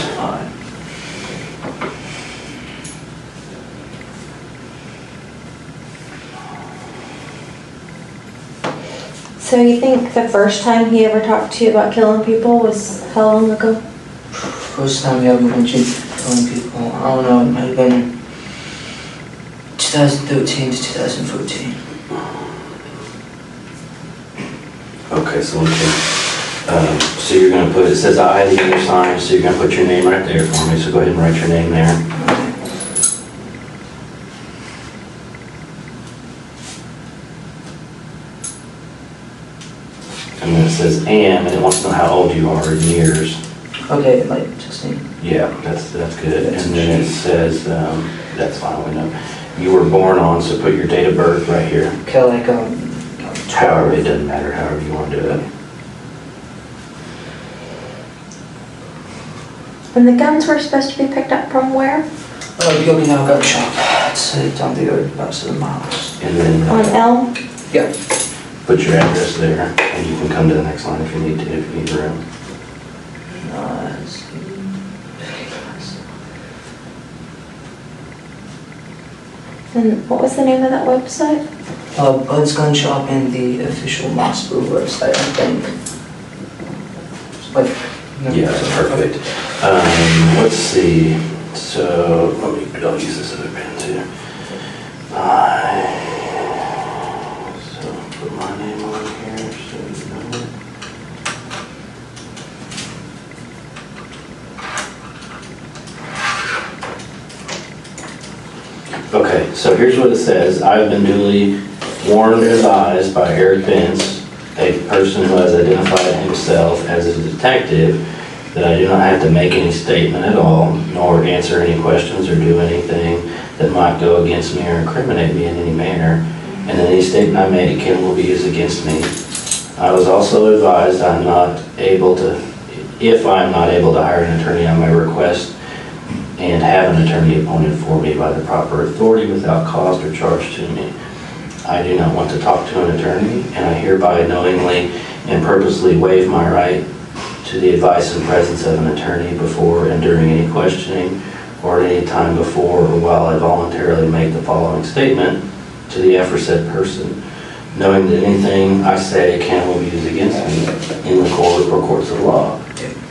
S6: So you think the first time he ever talked to you about killing people was how long ago?
S5: First time we ever mentioned killing people, I don't know, it might have been 2013 to 2014.
S4: Okay, so so you're gonna put, it says I, the other sign, so you're gonna put your name right there for me, so go ahead and write your name there. And then it says and it wants to know how old you are in years.
S5: Okay, like 16.
S4: Yeah, that's good. And then it says, that's fine, we know. You were born on, so put your date of birth right here.
S5: Okay, like,
S4: However, it doesn't matter, however you want to do it.
S6: And the guns were supposed to be picked up from where?
S5: the Okinawa gun shop. It's down the road about 7 miles.
S4: And then
S6: On Elm?
S5: Yeah.
S4: put your address there, and you can come to the next line if you need to, if you need room.
S6: And what was the name of that website?
S5: Bud's Gun Shop and the official Moscow website, I think. Like,
S4: Yeah, that's perfect. Let's see, so, I'll use this other pen too. So, put my name on here, so you know it. Okay, so here's what it says. I've been duly warned and advised by Eric Vince, a person who has identified himself as a detective, that I do not have to make any statement at all, nor answer any questions or do anything that might go against me or incriminate me in any manner, and any statement I make can will be used against me. I was also advised if I'm not able to hire an attorney, I may request and have an attorney appointed for me by the proper authority without cost or charge to me. I do not want to talk to an attorney, and I hereby knowingly and purposely waive my right to the advice and presence of an attorney before and during any questioning or at any time before or while I voluntarily make the following statement to the aforesaid person, knowing that anything I say can will be used against me in the court or courts of law.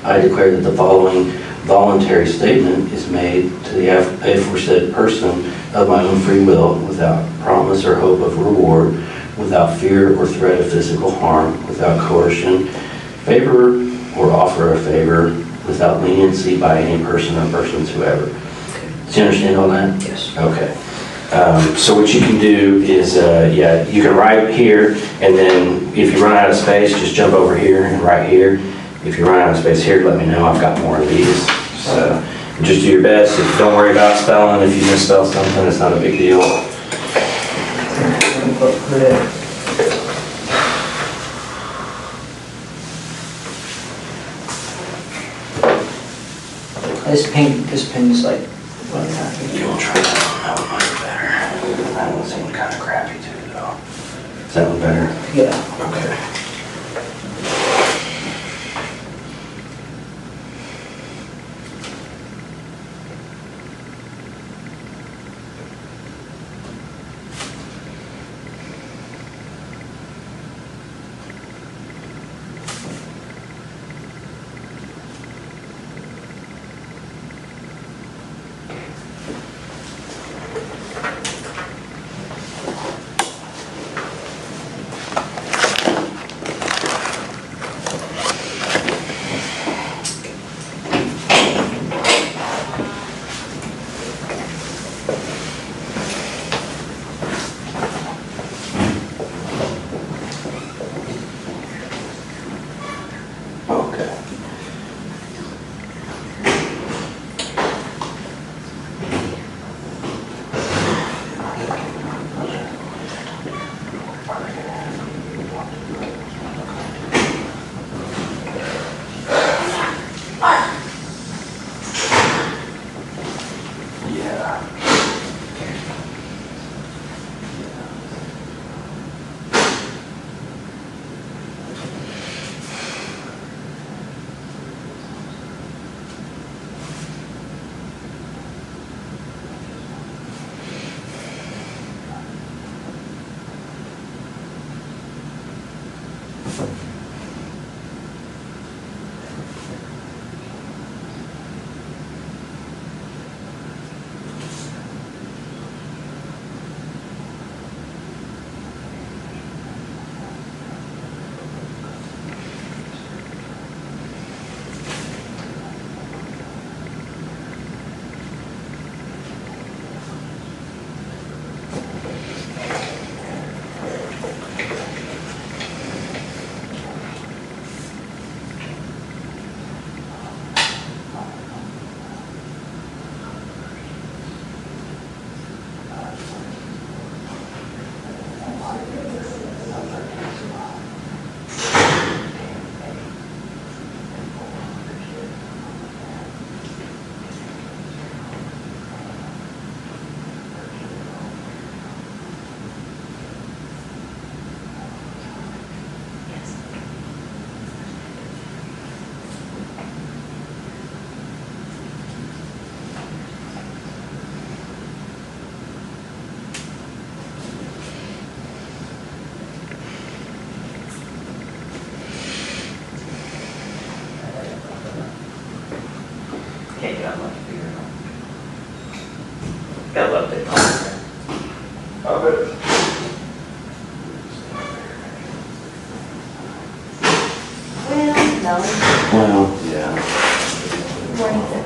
S4: I declare that the following voluntary statement is made to the aforesaid person of my own free will, without promise or hope of reward, without fear or threat of physical harm, without coercion, favor or offer of favor, without leniency by any person or persons whoever. Do you understand all that?
S5: Yes.
S4: Okay. So what you can do is, you can write here, and then if you run out of space, just jump over here and write here. If you run out of space here, let me know. I've got more of these. So just do your best. Don't worry about spelling. If you misspell something, it's not a big deal.
S5: This pen is like running out.
S4: You want to try that one? That one might be better. That one seemed kind of crappy too, though. Is that one better?
S5: Yeah.
S4: Okay. Okay. Yeah.
S5: Can't get on my computer. Gotta love it.
S6: Well, no.
S4: Well, yeah.
S6: What is it?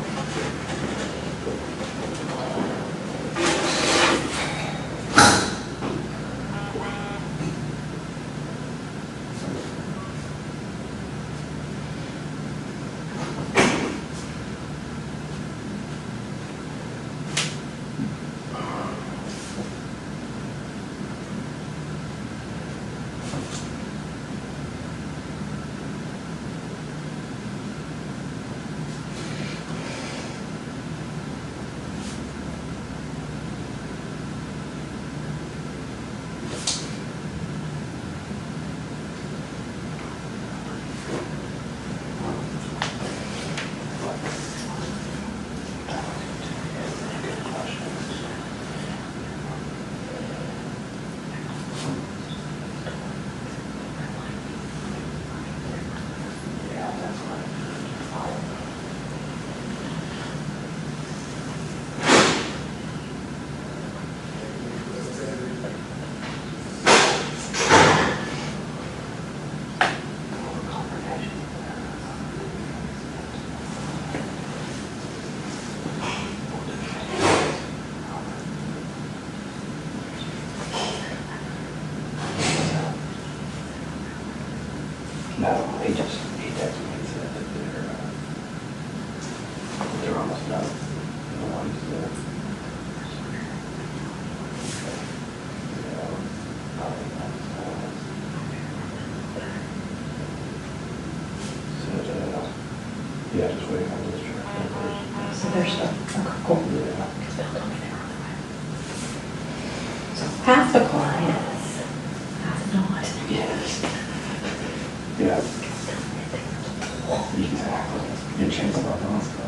S4: No, he texted me and said that they're almost done. The ones that. Yeah, just waiting on this truck.
S6: So there's stuff. Okay, cool.
S4: Yeah.
S6: So half the car is, half not.
S4: Yes. Yeah. Exactly. Your chance about the hospital.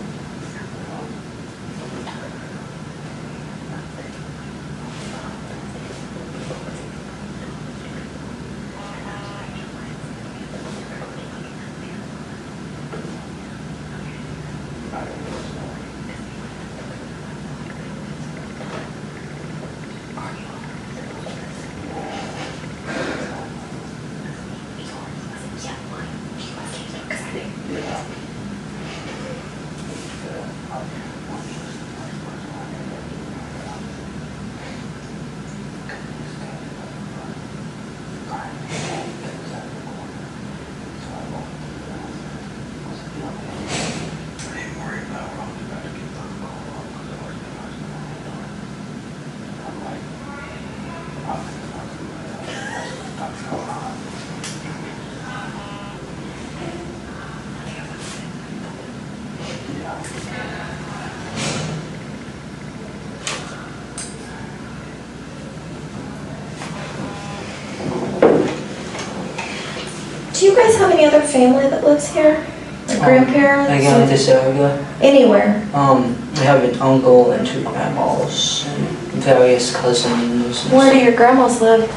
S6: Do you guys have any other family that lives here? Like grandparents?
S5: Like in this area?
S6: Anywhere?
S5: I have an uncle and 2 grandmas and various cousins.
S6: Where do your grandmas live?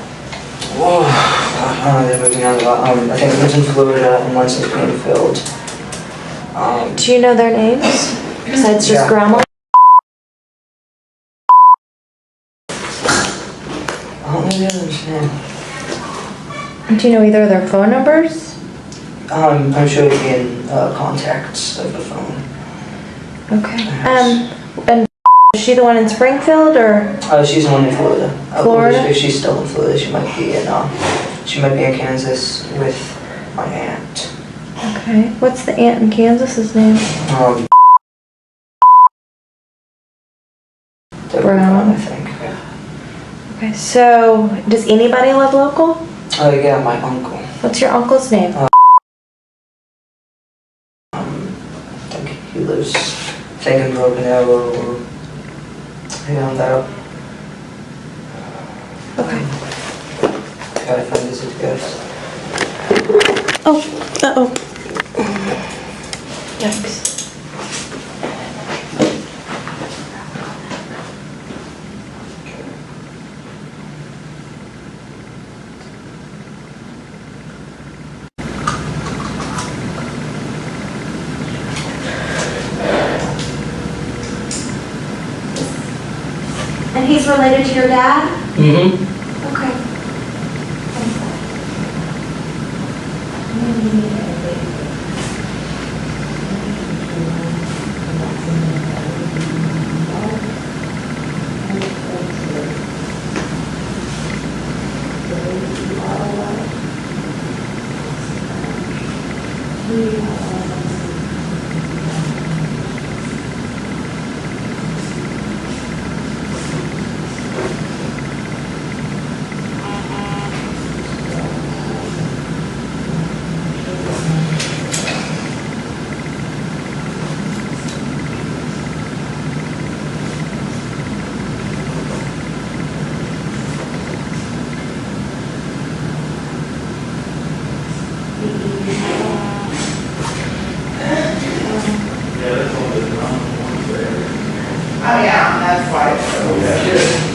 S5: Oh, they're moving out a lot. I think one's in Florida and one's in Greenfield.
S6: Do you know their names? Besides just
S5: Yeah.
S6: grandma?
S5: Maybe I understand.
S6: Do you know either of their phone numbers?
S5: I'm sure it'd be in contacts of the phone.
S6: Okay. And is she the one in Springfield or?
S5: She's the one in Florida.
S6: Florida?
S5: If she's still in Florida, she might be in Kansas with my aunt.
S6: Okay. What's the aunt in Kansas's name?
S5: Brown, I think.
S6: Okay. So, does anybody live local?
S5: Oh yeah, my uncle.
S6: What's your uncle's name?
S5: I think he lives, in Broken Arrow or around that.
S6: Okay.
S5: Gotta find his address.
S6: Oh. Uh-oh. Yikes. And he's related to your dad?
S5: Mm-hmm.
S6: Okay.
S7: Oh yeah, that's why it's so weird.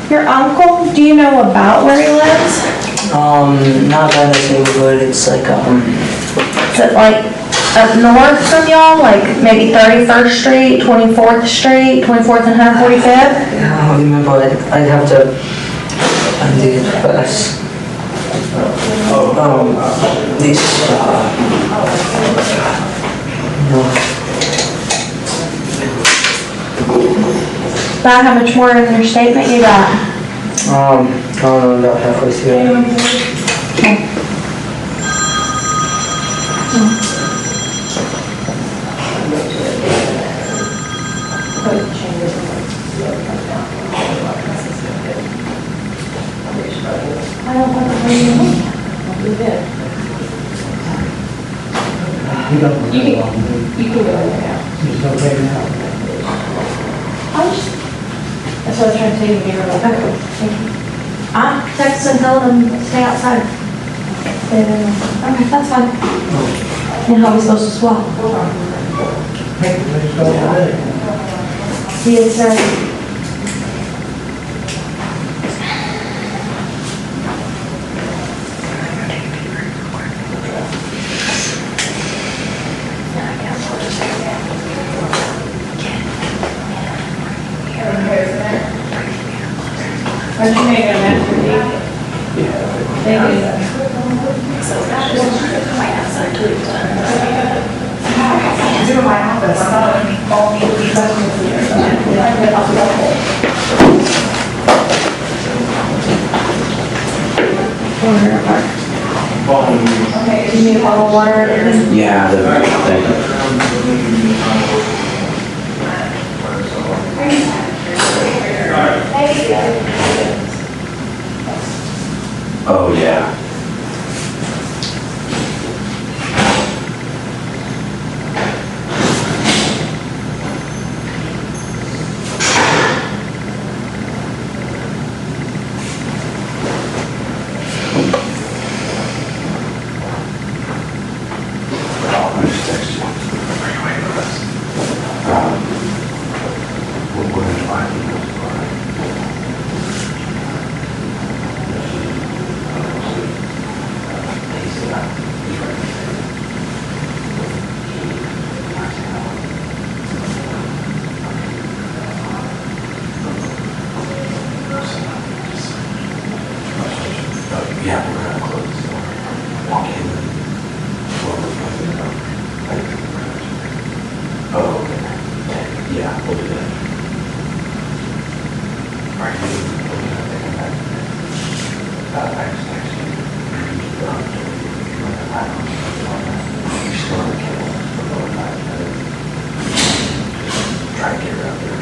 S6: Your uncle, do you know about where he lives?
S5: Not in this neighborhood, it's like,
S6: Is it like up north from y'all, like maybe 31st Street, 24th Street, 24th and 145th?
S5: yeah, I don't remember, I'd have to find the address. These,
S6: About how much more in your statement you got?
S5: I don't know, about halfway through.
S6: Okay. I don't want to bring you in.
S8: You can go in now. It's okay now.
S6: That's what I was trying to tell you. Okay, thank you. I'm texting, telling them to stay outside. Okay, that's fine. And how are we supposed to swallow?
S8: Take the legs off the leg.
S6: Yes, sir.
S7: What'd you make a masterpiece? Thank you. Do my office.
S6: Okay, do you need a bottle of water or anything?
S4: Yeah, thank you. Oh, yeah. I'll just text you. Are you waiting for us? We're going to find you. Yeah, we're gonna close the door. Walk in. Oh, okay. Yeah, we'll do that. Are you looking at taking that? I just texted you. You're still on the cable for about 5 minutes. Try to get her out there.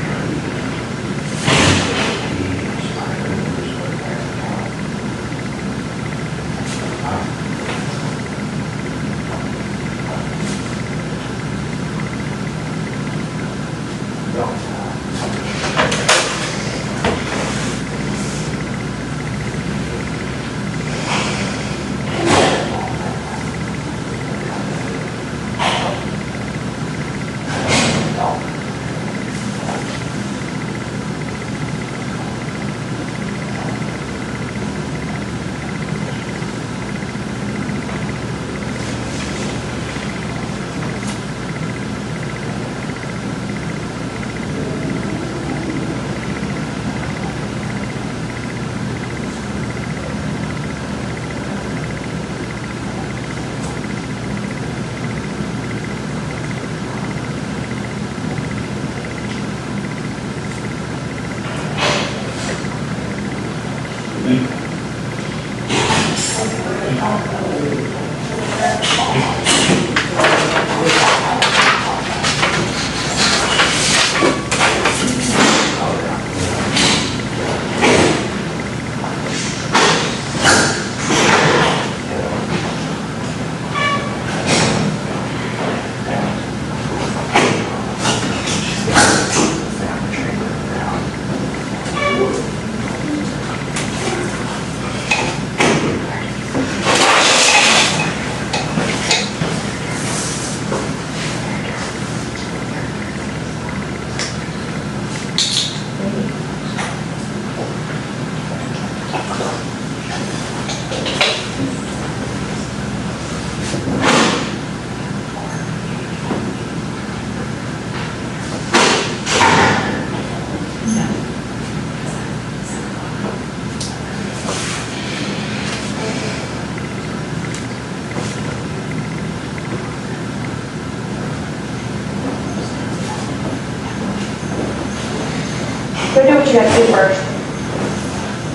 S6: Go do what you have to do first.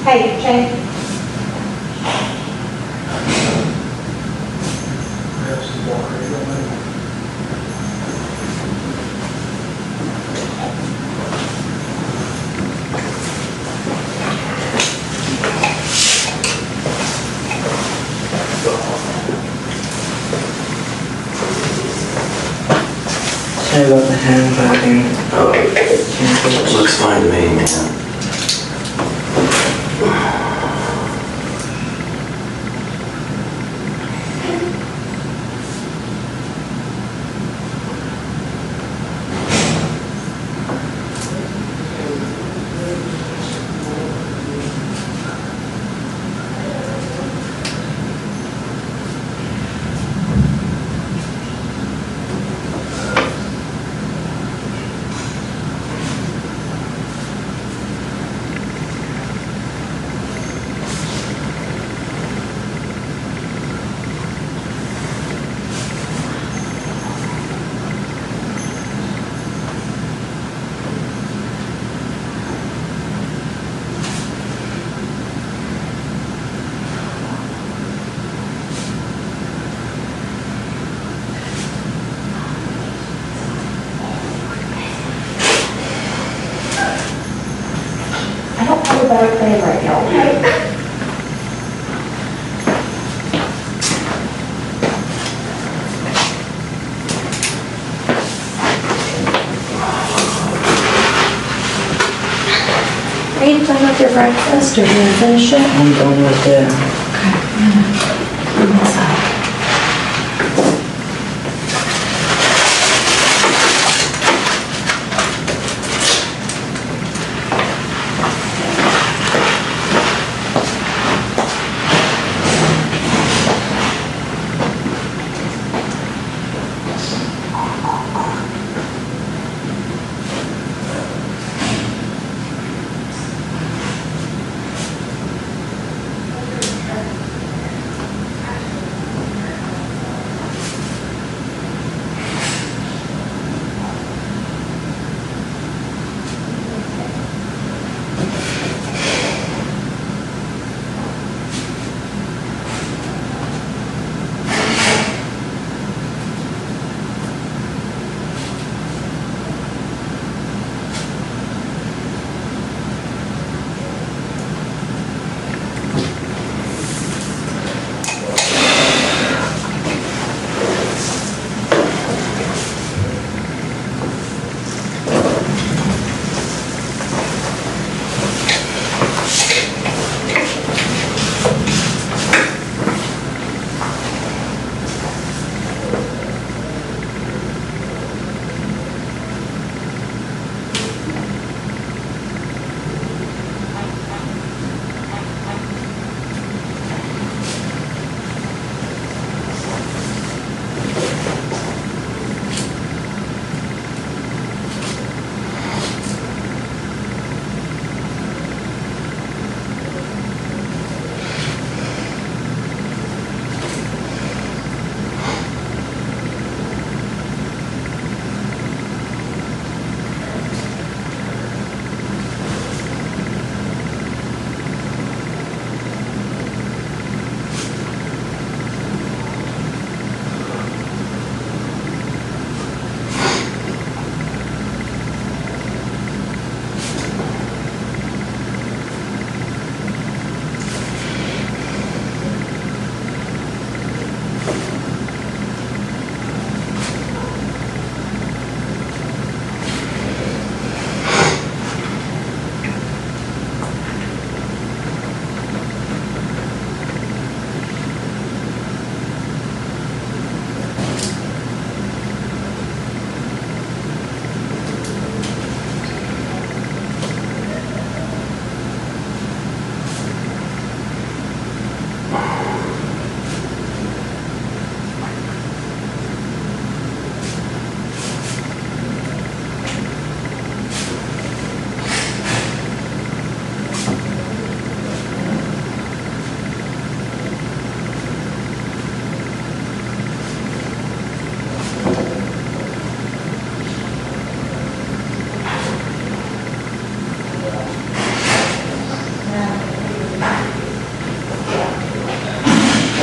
S6: Hey, Shane.
S5: Sorry about the hand clapping.
S4: Oh, looks fine to me, man.
S6: better plan right now, okay? Are you done with your breakfast or do you finish it?
S5: I'm done with it.
S6: Okay, inside.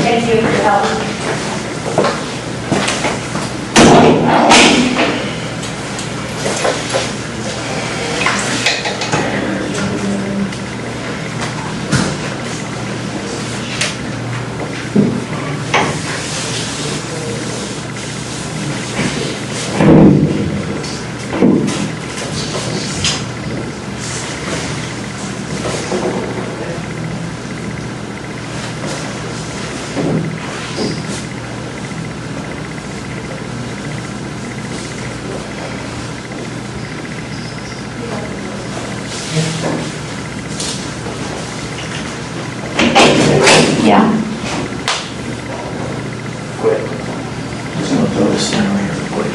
S9: Thank you for your help.
S6: Yeah.
S5: Quick. Just gonna throw this down here real quick.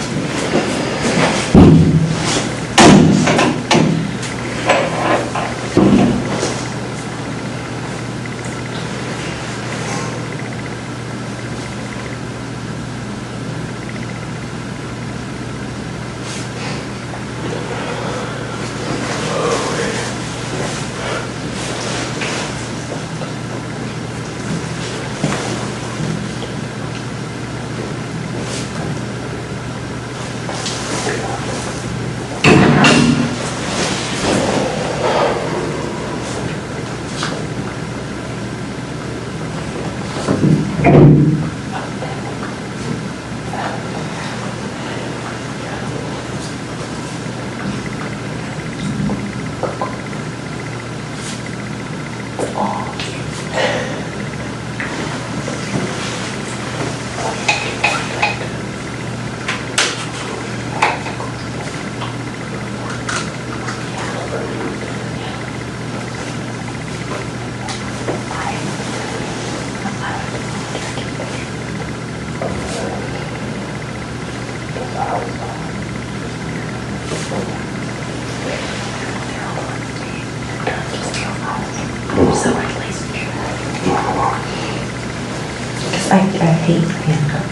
S6: I hate handcuffs.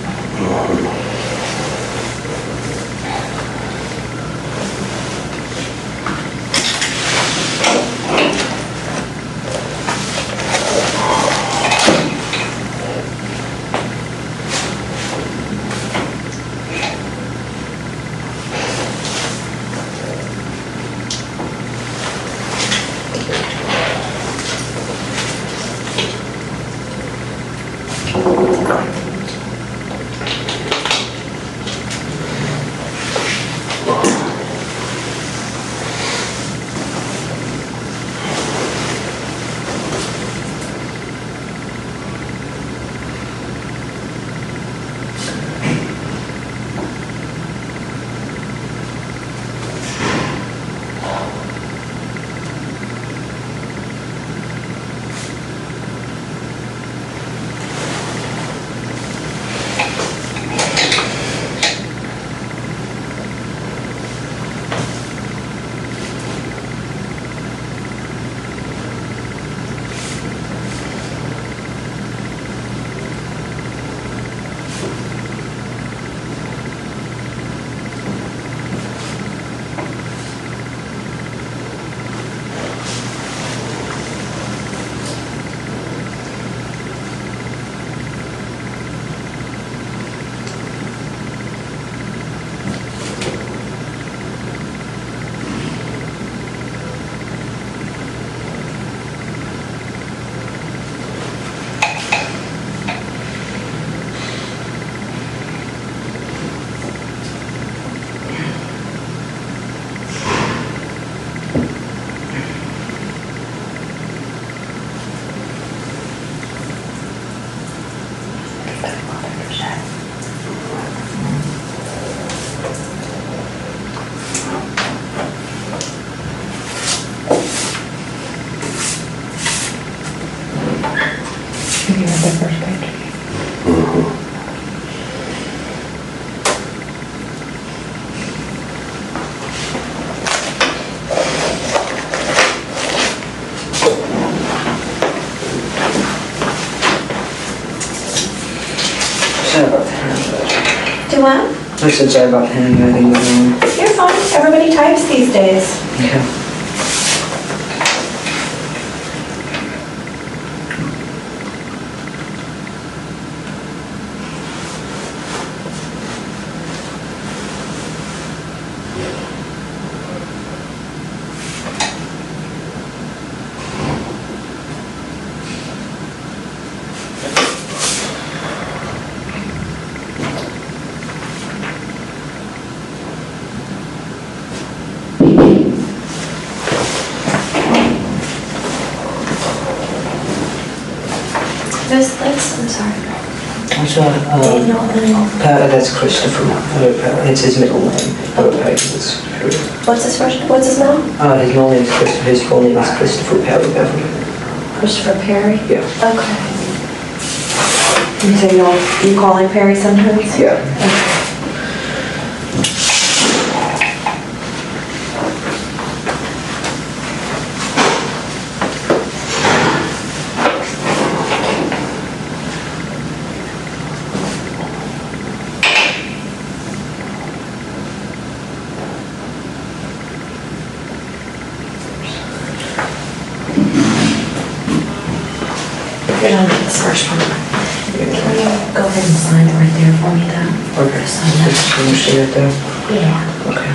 S6: You read the first page.
S5: Sorry about the handwriting.
S6: Do what?
S5: I said sorry about the handwriting.
S6: You're fine. Everybody types these days.
S5: Yeah.
S6: I'm sorry.
S5: What's that?
S6: Daniel and...
S5: That's Christopher. It's his middle name.
S6: What's his first, what's his name?
S5: His middle name is Christopher. His full name is Christopher Perry Bever.
S6: Christopher Perry?
S5: Yeah.
S6: Okay. And so you call him Perry sometimes?
S5: Yeah.
S6: Okay. Get on to this first one. Can you go ahead and sign it right there for me then?
S5: Okay.
S6: Sign that.
S5: Can you see it there?
S6: Yeah.
S5: Okay.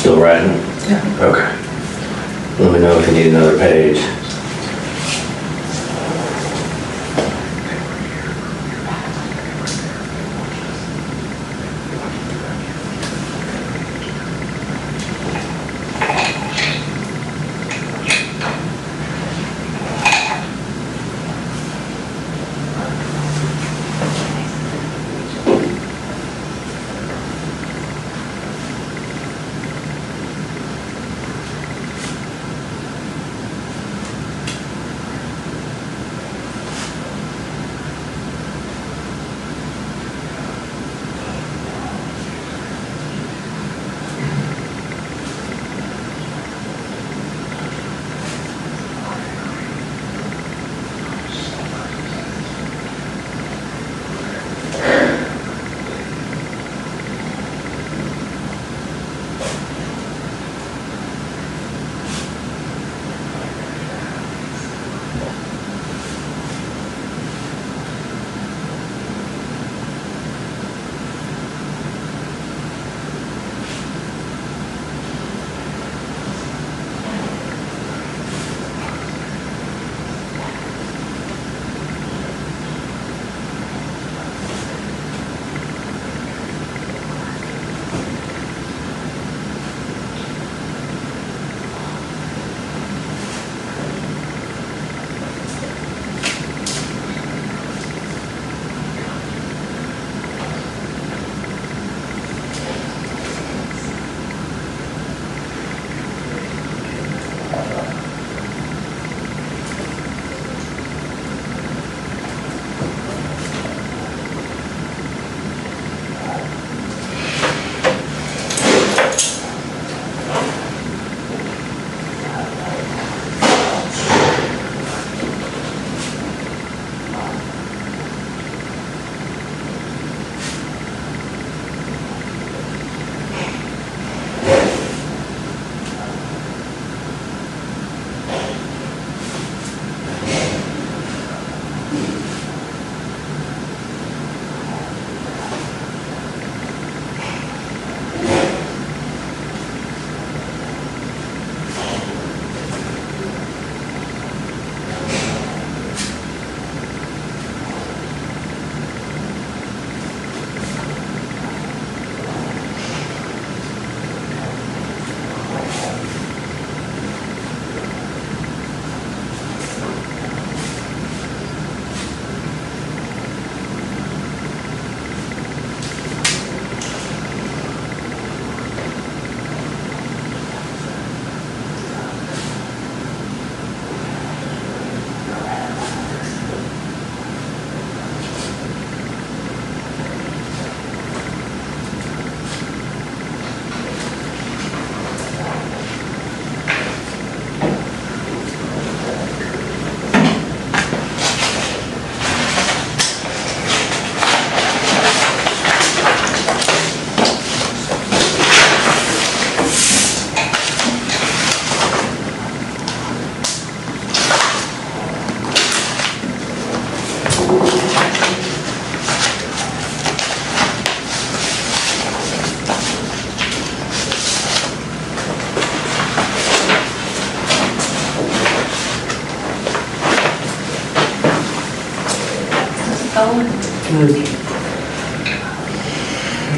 S4: Still writing? Yeah. Okay. Let me know if you need another page.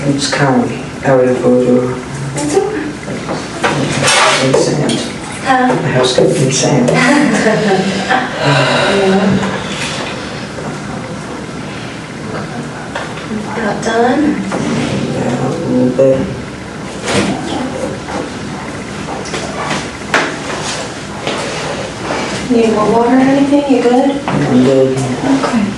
S5: It's kind of out of order.
S6: It's okay.
S5: In sand.
S6: Huh?
S5: The house got in sand.
S6: About done?
S5: Yeah, a little bit.
S6: Need more water or anything? You good?
S5: I'm good.
S6: Okay.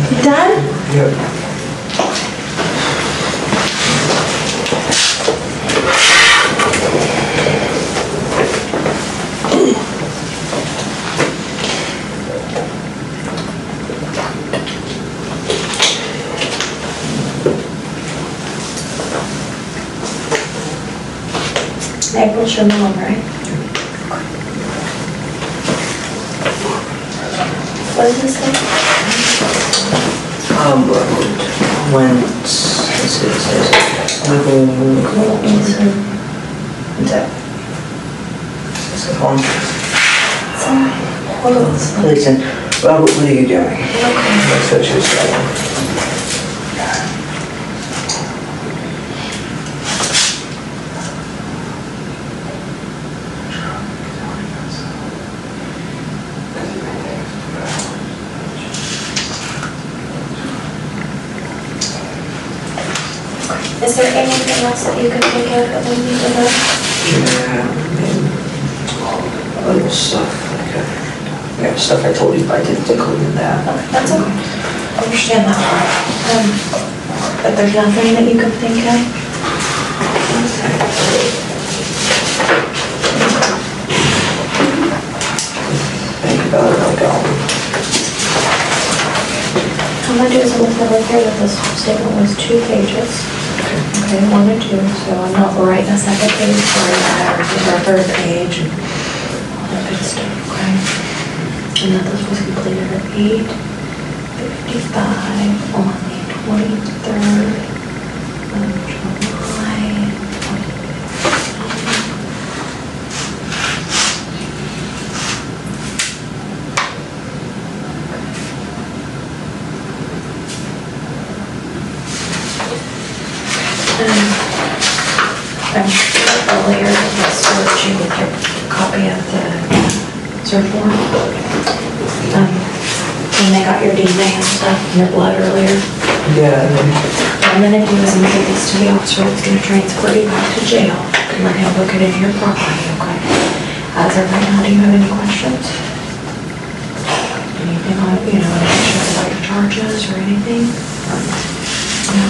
S6: You done?
S5: Yep.
S6: April's your mom, right? What does this say?
S5: When, let's see, it says, Michael, listen, Robert, what are you doing? That's what she said.
S6: Is there anything else that you could think of that we need to know?
S5: Yeah, other stuff, like, stuff I told you, but I didn't include in that.
S6: That's okay. I understand that part. But there's nothing that you could think of?
S5: Think about it, I'll go.
S6: I'm gonna do is I'm gonna put here that this statement was 2 pages. Okay, 1 and 2, so I'm not writing a second page for that, or a third page, and all that good stuff, okay? And that this was completed at 8:55 on the 23rd of July, 2015. I'm sure earlier that served you with your copy of the search warrant. When they got your DNA and stuff and your blood earlier.
S5: Yeah, and then,
S6: What I'm gonna do is I'm gonna give this to the officer that's gonna transfer you back to jail and let him look it into your property, okay? As of right now, do you have any questions? Anything on, any questions about your charges or anything? No?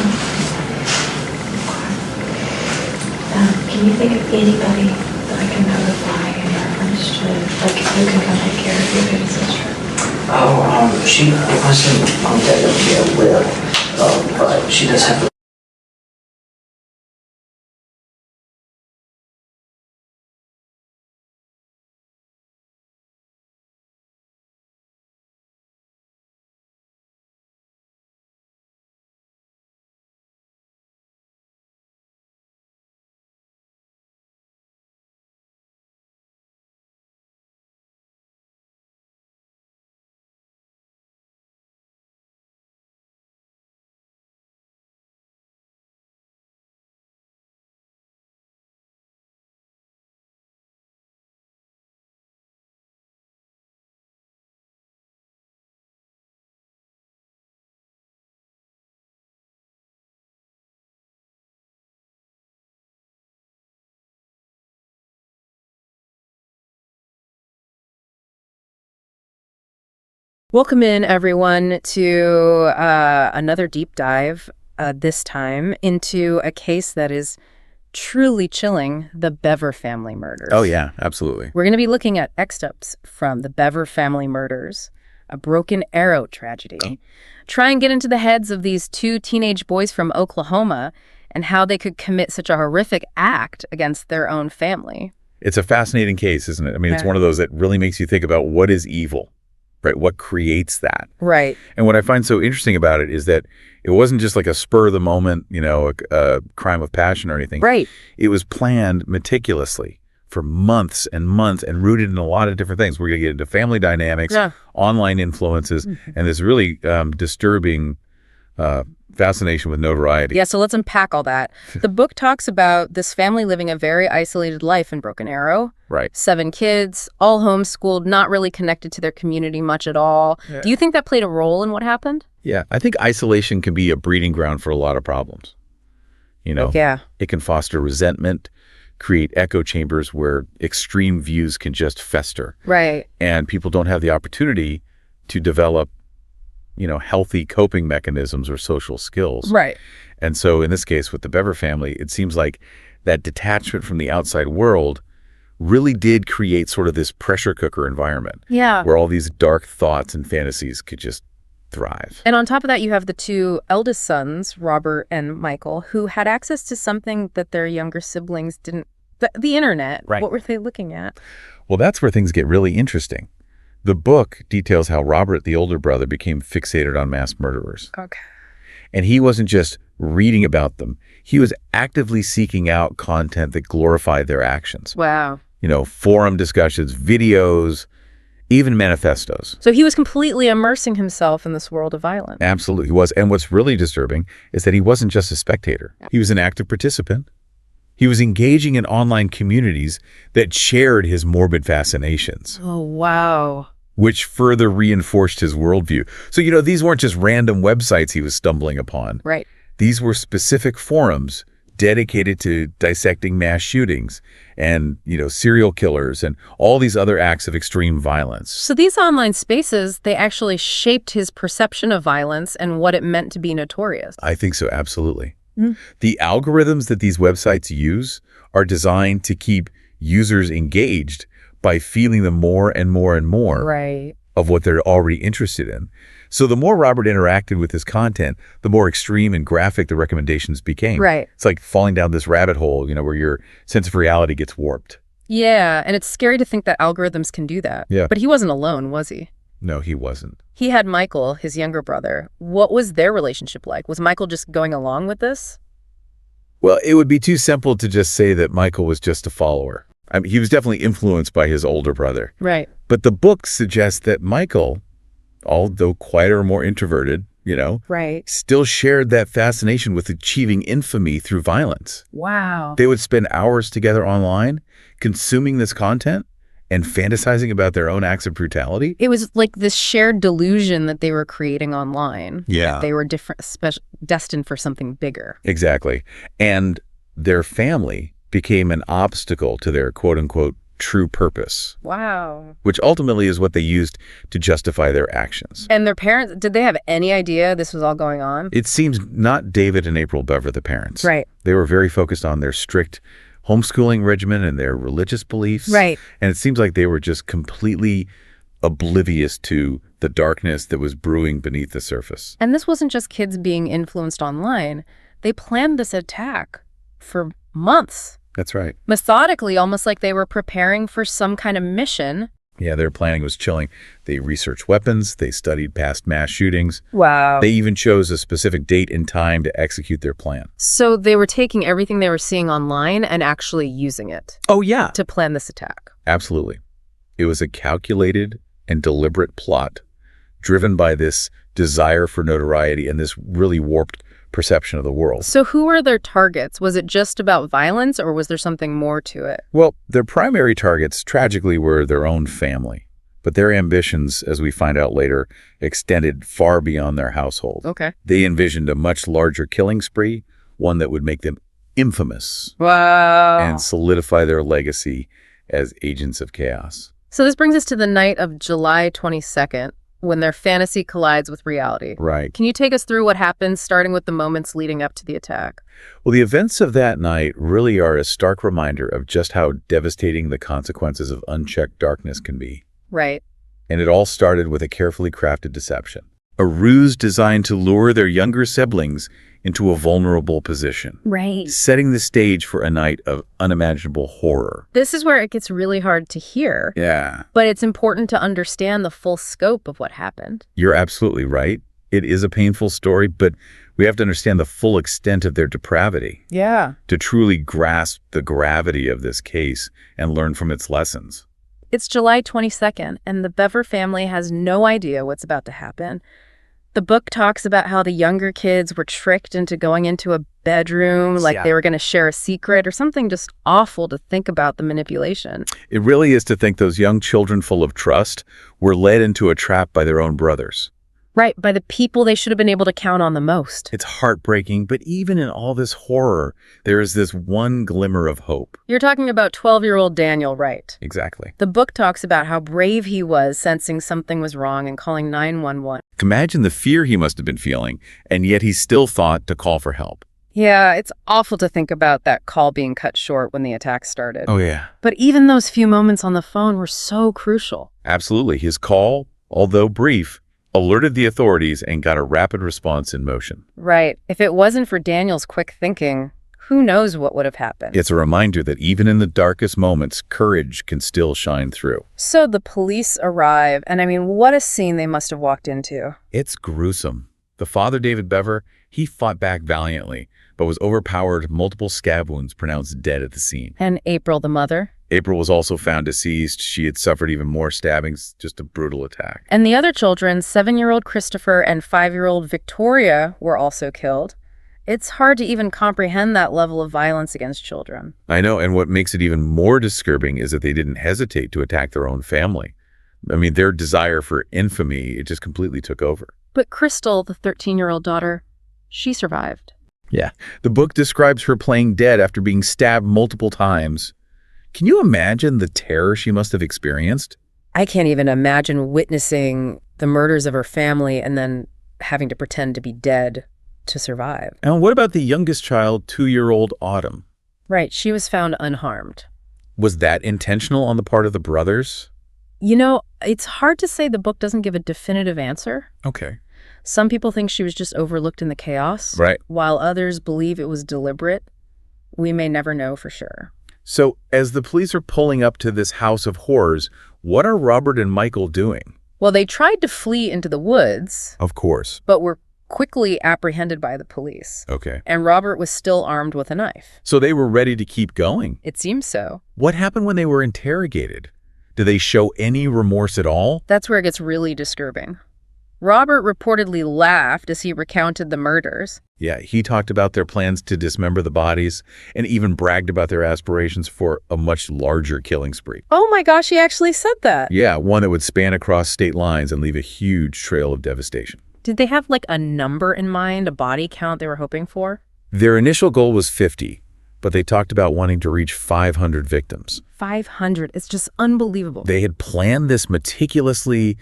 S6: Can you think of anybody that I can notify in reference to, like, who can come take care of your big sister?
S5: she wasn't technically a will, but she does have
S9: Welcome in, everyone, to another deep dive, this time into a case that is truly chilling, the Bever family murders.
S10: Oh, yeah, absolutely.
S9: We're going to be looking at excerpts from the Bever family murders, a Broken Arrow tragedy. Try and get into the heads of these 2 teenage boys from Oklahoma and how they could commit such a horrific act against their own family.
S10: It's a fascinating case, isn't it? I mean, It's one of those that really makes you think about what is evil. Right? What creates that?
S9: Right.
S10: And what I find so interesting about it is that it wasn't just like a spur of the moment, a crime of passion or anything.
S9: Right.
S10: It was planned meticulously for months and months and rooted in a lot of different things. We're going to get into family dynamics, online influences, and this really disturbing fascination with notoriety.
S9: Yeah, so let's unpack all that. The book talks about this family living a very isolated life in Broken Arrow.
S10: Right.
S9: 7 kids, all homeschooled, not really connected to their community much at all. Yeah. Do you think that played a role in what happened?
S10: Yeah, I think isolation can be a breeding ground for a lot of problems.
S9: Yeah.
S10: It can foster resentment, create echo chambers where extreme views can just fester.
S9: Right.
S10: And people don't have the opportunity to develop healthy coping mechanisms or social skills.
S9: Right.
S10: And so in this case with the Bever family, it seems like that detachment from the outside world really did create sort of this pressure cooker environment.
S9: Yeah.
S10: Where all these dark thoughts and fantasies could just thrive.
S9: And on top of that, you have the 2 eldest sons, Robert and Michael, who had access to something that their younger siblings didn't The internet.
S10: Right.
S9: What were they looking at?
S10: Well, that's where things get really interesting. The book details how Robert, the older brother, became fixated on mass murderers.
S9: Okay.
S10: And he wasn't just reading about them. He was actively seeking out content that glorified their actions.
S9: Wow.
S10: Forum discussions, videos, even manifestos.
S9: So he was completely immersing himself in this world of violence.
S10: Absolutely, he was. And what's really disturbing is that he wasn't just a spectator. He was an active participant. He was engaging in online communities that shared his morbid fascinations.
S9: Oh, wow.
S10: Which further reinforced his worldview. So, these weren't just random websites he was stumbling upon.
S9: Right.
S10: These were specific forums dedicated to dissecting mass shootings and, serial killers and all these other acts of extreme violence.
S9: So these online spaces, they actually shaped his perception of violence and what it meant to be notorious.
S10: I think so, absolutely. The algorithms that these websites use are designed to keep users engaged by feeding them more and more and more
S9: Right.
S10: of what they're already interested in. So the more Robert interacted with his content, the more extreme and graphic the recommendations became.
S9: Right.
S10: It's like falling down this rabbit hole, where your sense of reality gets warped.
S9: Yeah, and it's scary to think that algorithms can do that.
S10: Yeah.
S9: But he wasn't alone, was he?
S10: No, he wasn't.
S9: He had Michael, his younger brother. What was their relationship like? Was Michael just going along with this?
S10: Well, it would be too simple to just say that Michael was just a follower. I mean, he was definitely influenced by his older brother.
S9: Right.
S10: But the book suggests that Michael, although quieter, more introverted,
S9: Right.
S10: still shared that fascination with achieving infamy through violence.
S9: Wow.
S10: They would spend hours together online, consuming this content and fantasizing about their own acts of brutality.
S9: It was like this shared delusion that they were creating online.
S10: Yeah.
S9: They were destined for something bigger.
S10: Exactly. And their family became an obstacle to their quote-unquote true purpose.
S9: Wow.
S10: Which ultimately is what they used to justify their actions.
S9: And their parents, did they have any idea this was all going on?
S10: It seems not David and April Bever, the parents.
S9: Right.
S10: They were very focused on their strict homeschooling regimen and their religious beliefs.
S9: Right.
S10: And it seems like they were just completely oblivious to the darkness that was brewing beneath the surface.
S9: And this wasn't just kids being influenced online. They planned this attack for months.
S10: That's right.
S9: Methodically, almost like they were preparing for some kind of mission.
S10: Yeah, their planning was chilling. They researched weapons. They studied past mass shootings.
S9: Wow.
S10: They even chose a specific date and time to execute their plan.
S9: So they were taking everything they were seeing online and actually using it.
S10: Oh, yeah.
S9: To plan this attack.
S10: Absolutely. It was a calculated and deliberate plot driven by this desire for notoriety and this really warped perception of the world.
S9: So who were their targets? Was it just about violence or was there something more to it?
S10: Well, their primary targets, tragically, were their own family. But their ambitions, as we find out later, extended far beyond their household.
S9: Okay.
S10: They envisioned a much larger killing spree, one that would make them infamous.
S9: Wow.
S10: And solidify their legacy as agents of chaos.
S9: So this brings us to the night of July 22nd, when their fantasy collides with reality.
S10: Right.
S9: Can you take us through what happens, starting with the moments leading up to the attack?
S10: Well, the events of that night really are a stark reminder of just how devastating the consequences of unchecked darkness can be.
S9: Right.
S10: And it all started with a carefully crafted deception. A ruse designed to lure their younger siblings into a vulnerable position.
S9: Right.
S10: Setting the stage for a night of unimaginable horror.
S9: This is where it gets really hard to hear.
S10: Yeah.
S9: But it's important to understand the full scope of what happened.
S10: You're absolutely right. It is a painful story, but we have to understand the full extent of their depravity.
S9: Yeah.
S10: To truly grasp the gravity of this case and learn from its lessons.
S9: It's July 22nd, and the Bever family has no idea what's about to happen. The book talks about how the younger kids were tricked into going into a bedroom like they were going to share a secret or something just awful to think about the manipulation.
S10: It really is to think those young children full of trust were led into a trap by their own brothers.
S9: Right, by the people they should have been able to count on the most.
S10: It's heartbreaking, but even in all this horror, there is this one glimmer of hope.
S9: You're talking about 12-year-old Daniel, right?
S10: Exactly.
S9: The book talks about how brave he was sensing something was wrong and calling 911.
S10: Imagine the fear he must have been feeling, and yet he still thought to call for help.
S9: Yeah, it's awful to think about that call being cut short when the attack started.
S10: Oh, yeah.
S9: But even those few moments on the phone were so crucial.
S10: Absolutely. His call, although brief, alerted the authorities and got a rapid response in motion.
S9: Right. If it wasn't for Daniel's quick thinking, who knows what would have happened?
S10: It's a reminder that even in the darkest moments, courage can still shine through.
S9: So the police arrive, and I mean, what a scene they must have walked into.
S10: It's gruesome. The father, David Bever, he fought back valiantly, but was overpowered, multiple scab wounds, pronounced dead at the scene.
S9: And April, the mother?
S10: April was also found deceased. She had suffered even more stabbings, just a brutal attack.
S9: And the other children, 7-year-old Christopher and 5-year-old Victoria, were also killed. It's hard to even comprehend that level of violence against children.
S10: I know, and what makes it even more disturbing is that they didn't hesitate to attack their own family. I mean, their desire for infamy, it just completely took over.
S9: But Crystal, the 13-year-old daughter, she survived.
S10: Yeah. The book describes her playing dead after being stabbed multiple times. Can you imagine the terror she must have experienced?
S9: I can't even imagine witnessing the murders of her family and then having to pretend to be dead to survive.
S10: And what about the youngest child, 2-year-old Autumn?
S9: Right, she was found unharmed.
S10: Was that intentional on the part of the brothers?
S9: You know, it's hard to say. The book doesn't give a definitive answer.
S10: Okay.
S9: Some people think she was just overlooked in the chaos,
S10: Right.
S9: while others believe it was deliberate. We may never know for sure.
S10: So, as the police are pulling up to this house of horrors, what are Robert and Michael doing?
S9: Well, they tried to flee into the woods,
S10: Of course.
S9: but were quickly apprehended by the police.
S10: Okay.
S9: And Robert was still armed with a knife.
S10: So they were ready to keep going.
S9: It seems so.
S10: What happened when they were interrogated? Did they show any remorse at all?
S9: That's where it gets really disturbing. Robert reportedly laughed as he recounted the murders.
S10: Yeah, he talked about their plans to dismember the bodies and even bragged about their aspirations for a much larger killing spree.
S9: Oh my gosh, he actually said that.
S10: Yeah, one that would span across state lines and leave a huge trail of devastation.
S9: Did they have like a number in mind, a body count they were hoping for?
S10: Their initial goal was 50, but they talked about wanting to reach 500 victims.
S9: 500. It's just unbelievable.
S10: They had planned this meticulously,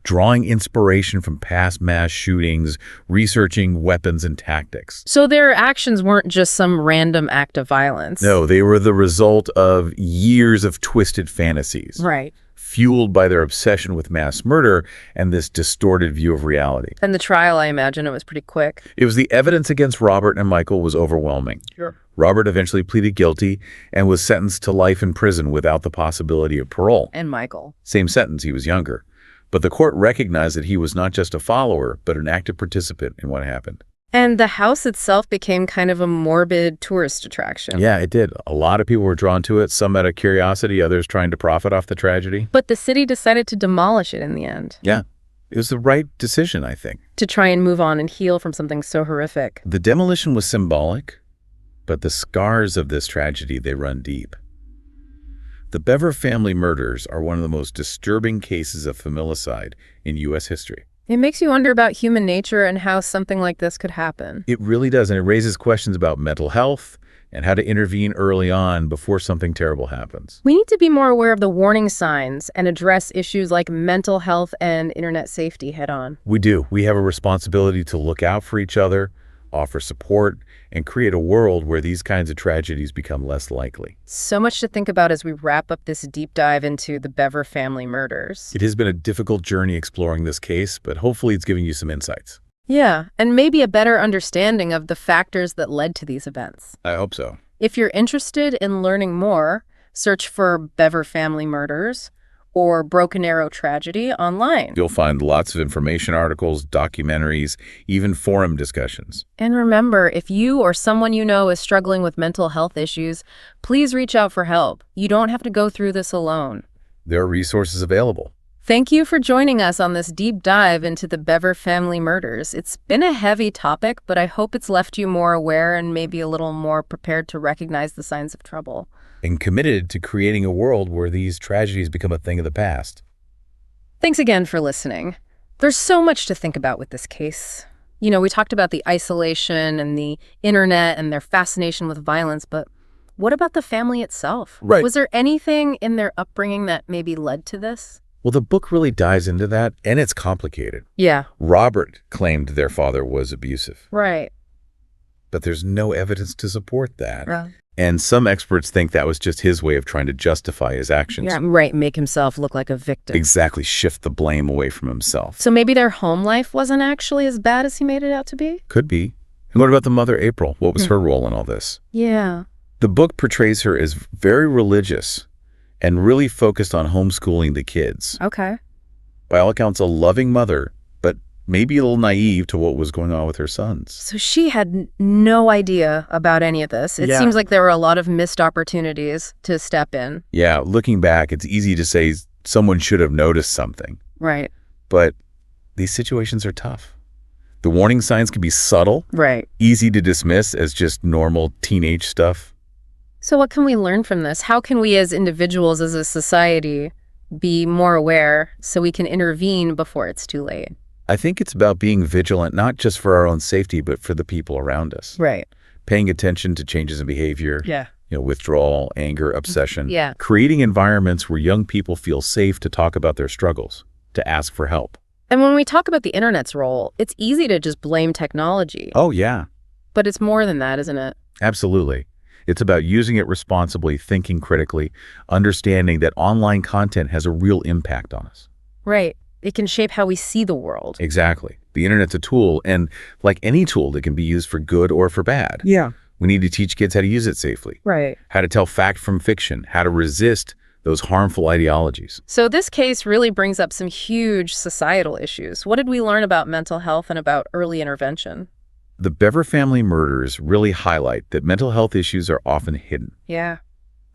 S10: drawing inspiration from past mass shootings, researching weapons and tactics.
S9: So their actions weren't just some random act of violence.
S10: No, they were the result of years of twisted fantasies.
S9: Right.
S10: Fueled by their obsession with mass murder and this distorted view of reality.
S9: And the trial, I imagine, it was pretty quick.
S10: It was the evidence against Robert and Michael was overwhelming.
S9: Sure.
S10: Robert eventually pleaded guilty and was sentenced to life in prison without the possibility of parole.
S9: And Michael.
S10: Same sentence, he was younger. But the court recognized that he was not just a follower, but an active participant in what happened.
S9: And the house itself became kind of a morbid tourist attraction.
S10: Yeah, it did. A lot of people were drawn to it, some out of curiosity, others trying to profit off the tragedy.
S9: But the city decided to demolish it in the end.
S10: Yeah, it was the right decision, I think.
S9: To try and move on and heal from something so horrific.
S10: The demolition was symbolic, but the scars of this tragedy, they run deep. The Bever family murders are one of the most disturbing cases of familicide in U.S. history.
S9: It makes you wonder about human nature and how something like this could happen.
S10: It really does, and it raises questions about mental health and how to intervene early on before something terrible happens.
S9: We need to be more aware of the warning signs and address issues like mental health and internet safety head on.
S10: We do. We have a responsibility to look out for each other, offer support, and create a world where these kinds of tragedies become less likely.
S9: So much to think about as we wrap up this deep dive into the Bever family murders.
S10: It has been a difficult journey exploring this case, but hopefully it's giving you some insights.
S9: Yeah, and maybe a better understanding of the factors that led to these events.
S10: I hope so.
S9: If you're interested in learning more, search for Bever family murders or Broken Arrow tragedy online.
S10: You'll find lots of information articles, documentaries, even forum discussions.
S9: And remember, if you or someone you know is struggling with mental health issues, please reach out for help. You don't have to go through this alone.
S10: There are resources available.
S9: Thank you for joining us on this deep dive into the Bever family murders. It's been a heavy topic, but I hope it's left you more aware and maybe a little more prepared to recognize the signs of trouble.
S10: And committed to creating a world where these tragedies become a thing of the past.
S9: Thanks again for listening. There's so much to think about with this case. You know, we talked about the isolation and the internet and their fascination with violence, but what about the family itself?
S10: Right.
S9: Was there anything in their upbringing that maybe led to this?
S10: Well, the book really dives into that, and it's complicated.
S9: Yeah.
S10: Robert claimed their father was abusive.
S9: Right.
S10: But there's no evidence to support that.
S9: Right.
S10: And some experts think that was just his way of trying to justify his actions.
S9: Yeah, right. Make himself look like a victim.
S10: Exactly. Shift the blame away from himself.
S9: So maybe their home life wasn't actually as bad as he made it out to be?
S10: Could be. And what about the mother, April? What was her role in all this?
S9: Yeah.
S10: The book portrays her as very religious and really focused on homeschooling the kids.
S9: Okay.
S10: By all accounts, a loving mother, but maybe a little naive to what was going on with her sons.
S9: So she had no idea about any of this. It seems like there were a lot of missed opportunities to step in.
S10: Yeah, looking back, it's easy to say someone should have noticed something.
S9: Right.
S10: But these situations are tough. The warning signs can be subtle,
S9: Right.
S10: easy to dismiss as just normal teenage stuff.
S9: So what can we learn from this? How can we as individuals, as a society, be more aware so we can intervene before it's too late?
S10: I think it's about being vigilant, not just for our own safety, but for the people around us.
S9: Right.
S10: Paying attention to changes in behavior.
S9: Yeah.
S10: Withdrawal, anger, obsession.
S9: Yeah.
S10: Creating environments where young people feel safe to talk about their struggles, to ask for help.
S9: And when we talk about the internet's role, it's easy to just blame technology.
S10: Oh, yeah.
S9: But it's more than that, isn't it?
S10: Absolutely. It's about using it responsibly, thinking critically, understanding that online content has a real impact on us.
S9: Right. It can shape how we see the world.
S10: Exactly. The internet's a tool, and like any tool, it can be used for good or for bad.
S9: Yeah.
S10: We need to teach kids how to use it safely.
S9: Right.
S10: How to tell fact from fiction, how to resist those harmful ideologies.
S9: So this case really brings up some huge societal issues. What did we learn about mental health and about early intervention?
S10: The Bever family murders really highlight that mental health issues are often hidden.
S9: Yeah.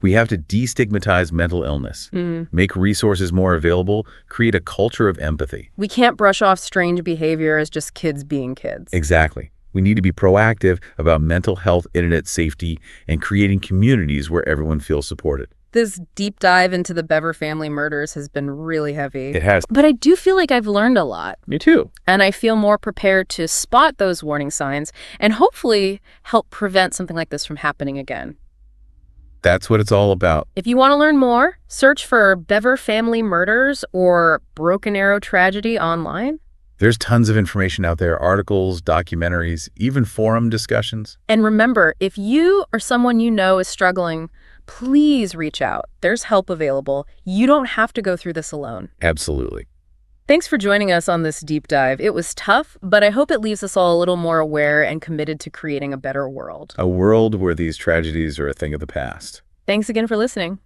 S10: We have to destigmatize mental illness, make resources more available, create a culture of empathy.
S9: We can't brush off strange behavior as just kids being kids.
S10: Exactly. We need to be proactive about mental health, internet safety, and creating communities where everyone feels supported.
S9: This deep dive into the Bever family murders has been really heavy.
S10: It has.
S9: But I do feel like I've learned a lot.
S10: Me too.
S9: And I feel more prepared to spot those warning signs and hopefully help prevent something like this from happening again.
S10: That's what it's all about.
S9: If you want to learn more, search for Bever family murders or Broken Arrow tragedy online.
S10: There's tons of information out there, articles, documentaries, even forum discussions.
S9: And remember, if you or someone you know is struggling, please reach out. There's help available. You don't have to go through this alone.
S10: Absolutely.
S9: Thanks for joining us on this deep dive. It was tough, but I hope it leaves us all a little more aware and committed to creating a better world.
S10: A world where these tragedies are a thing of the past.
S9: Thanks again for listening.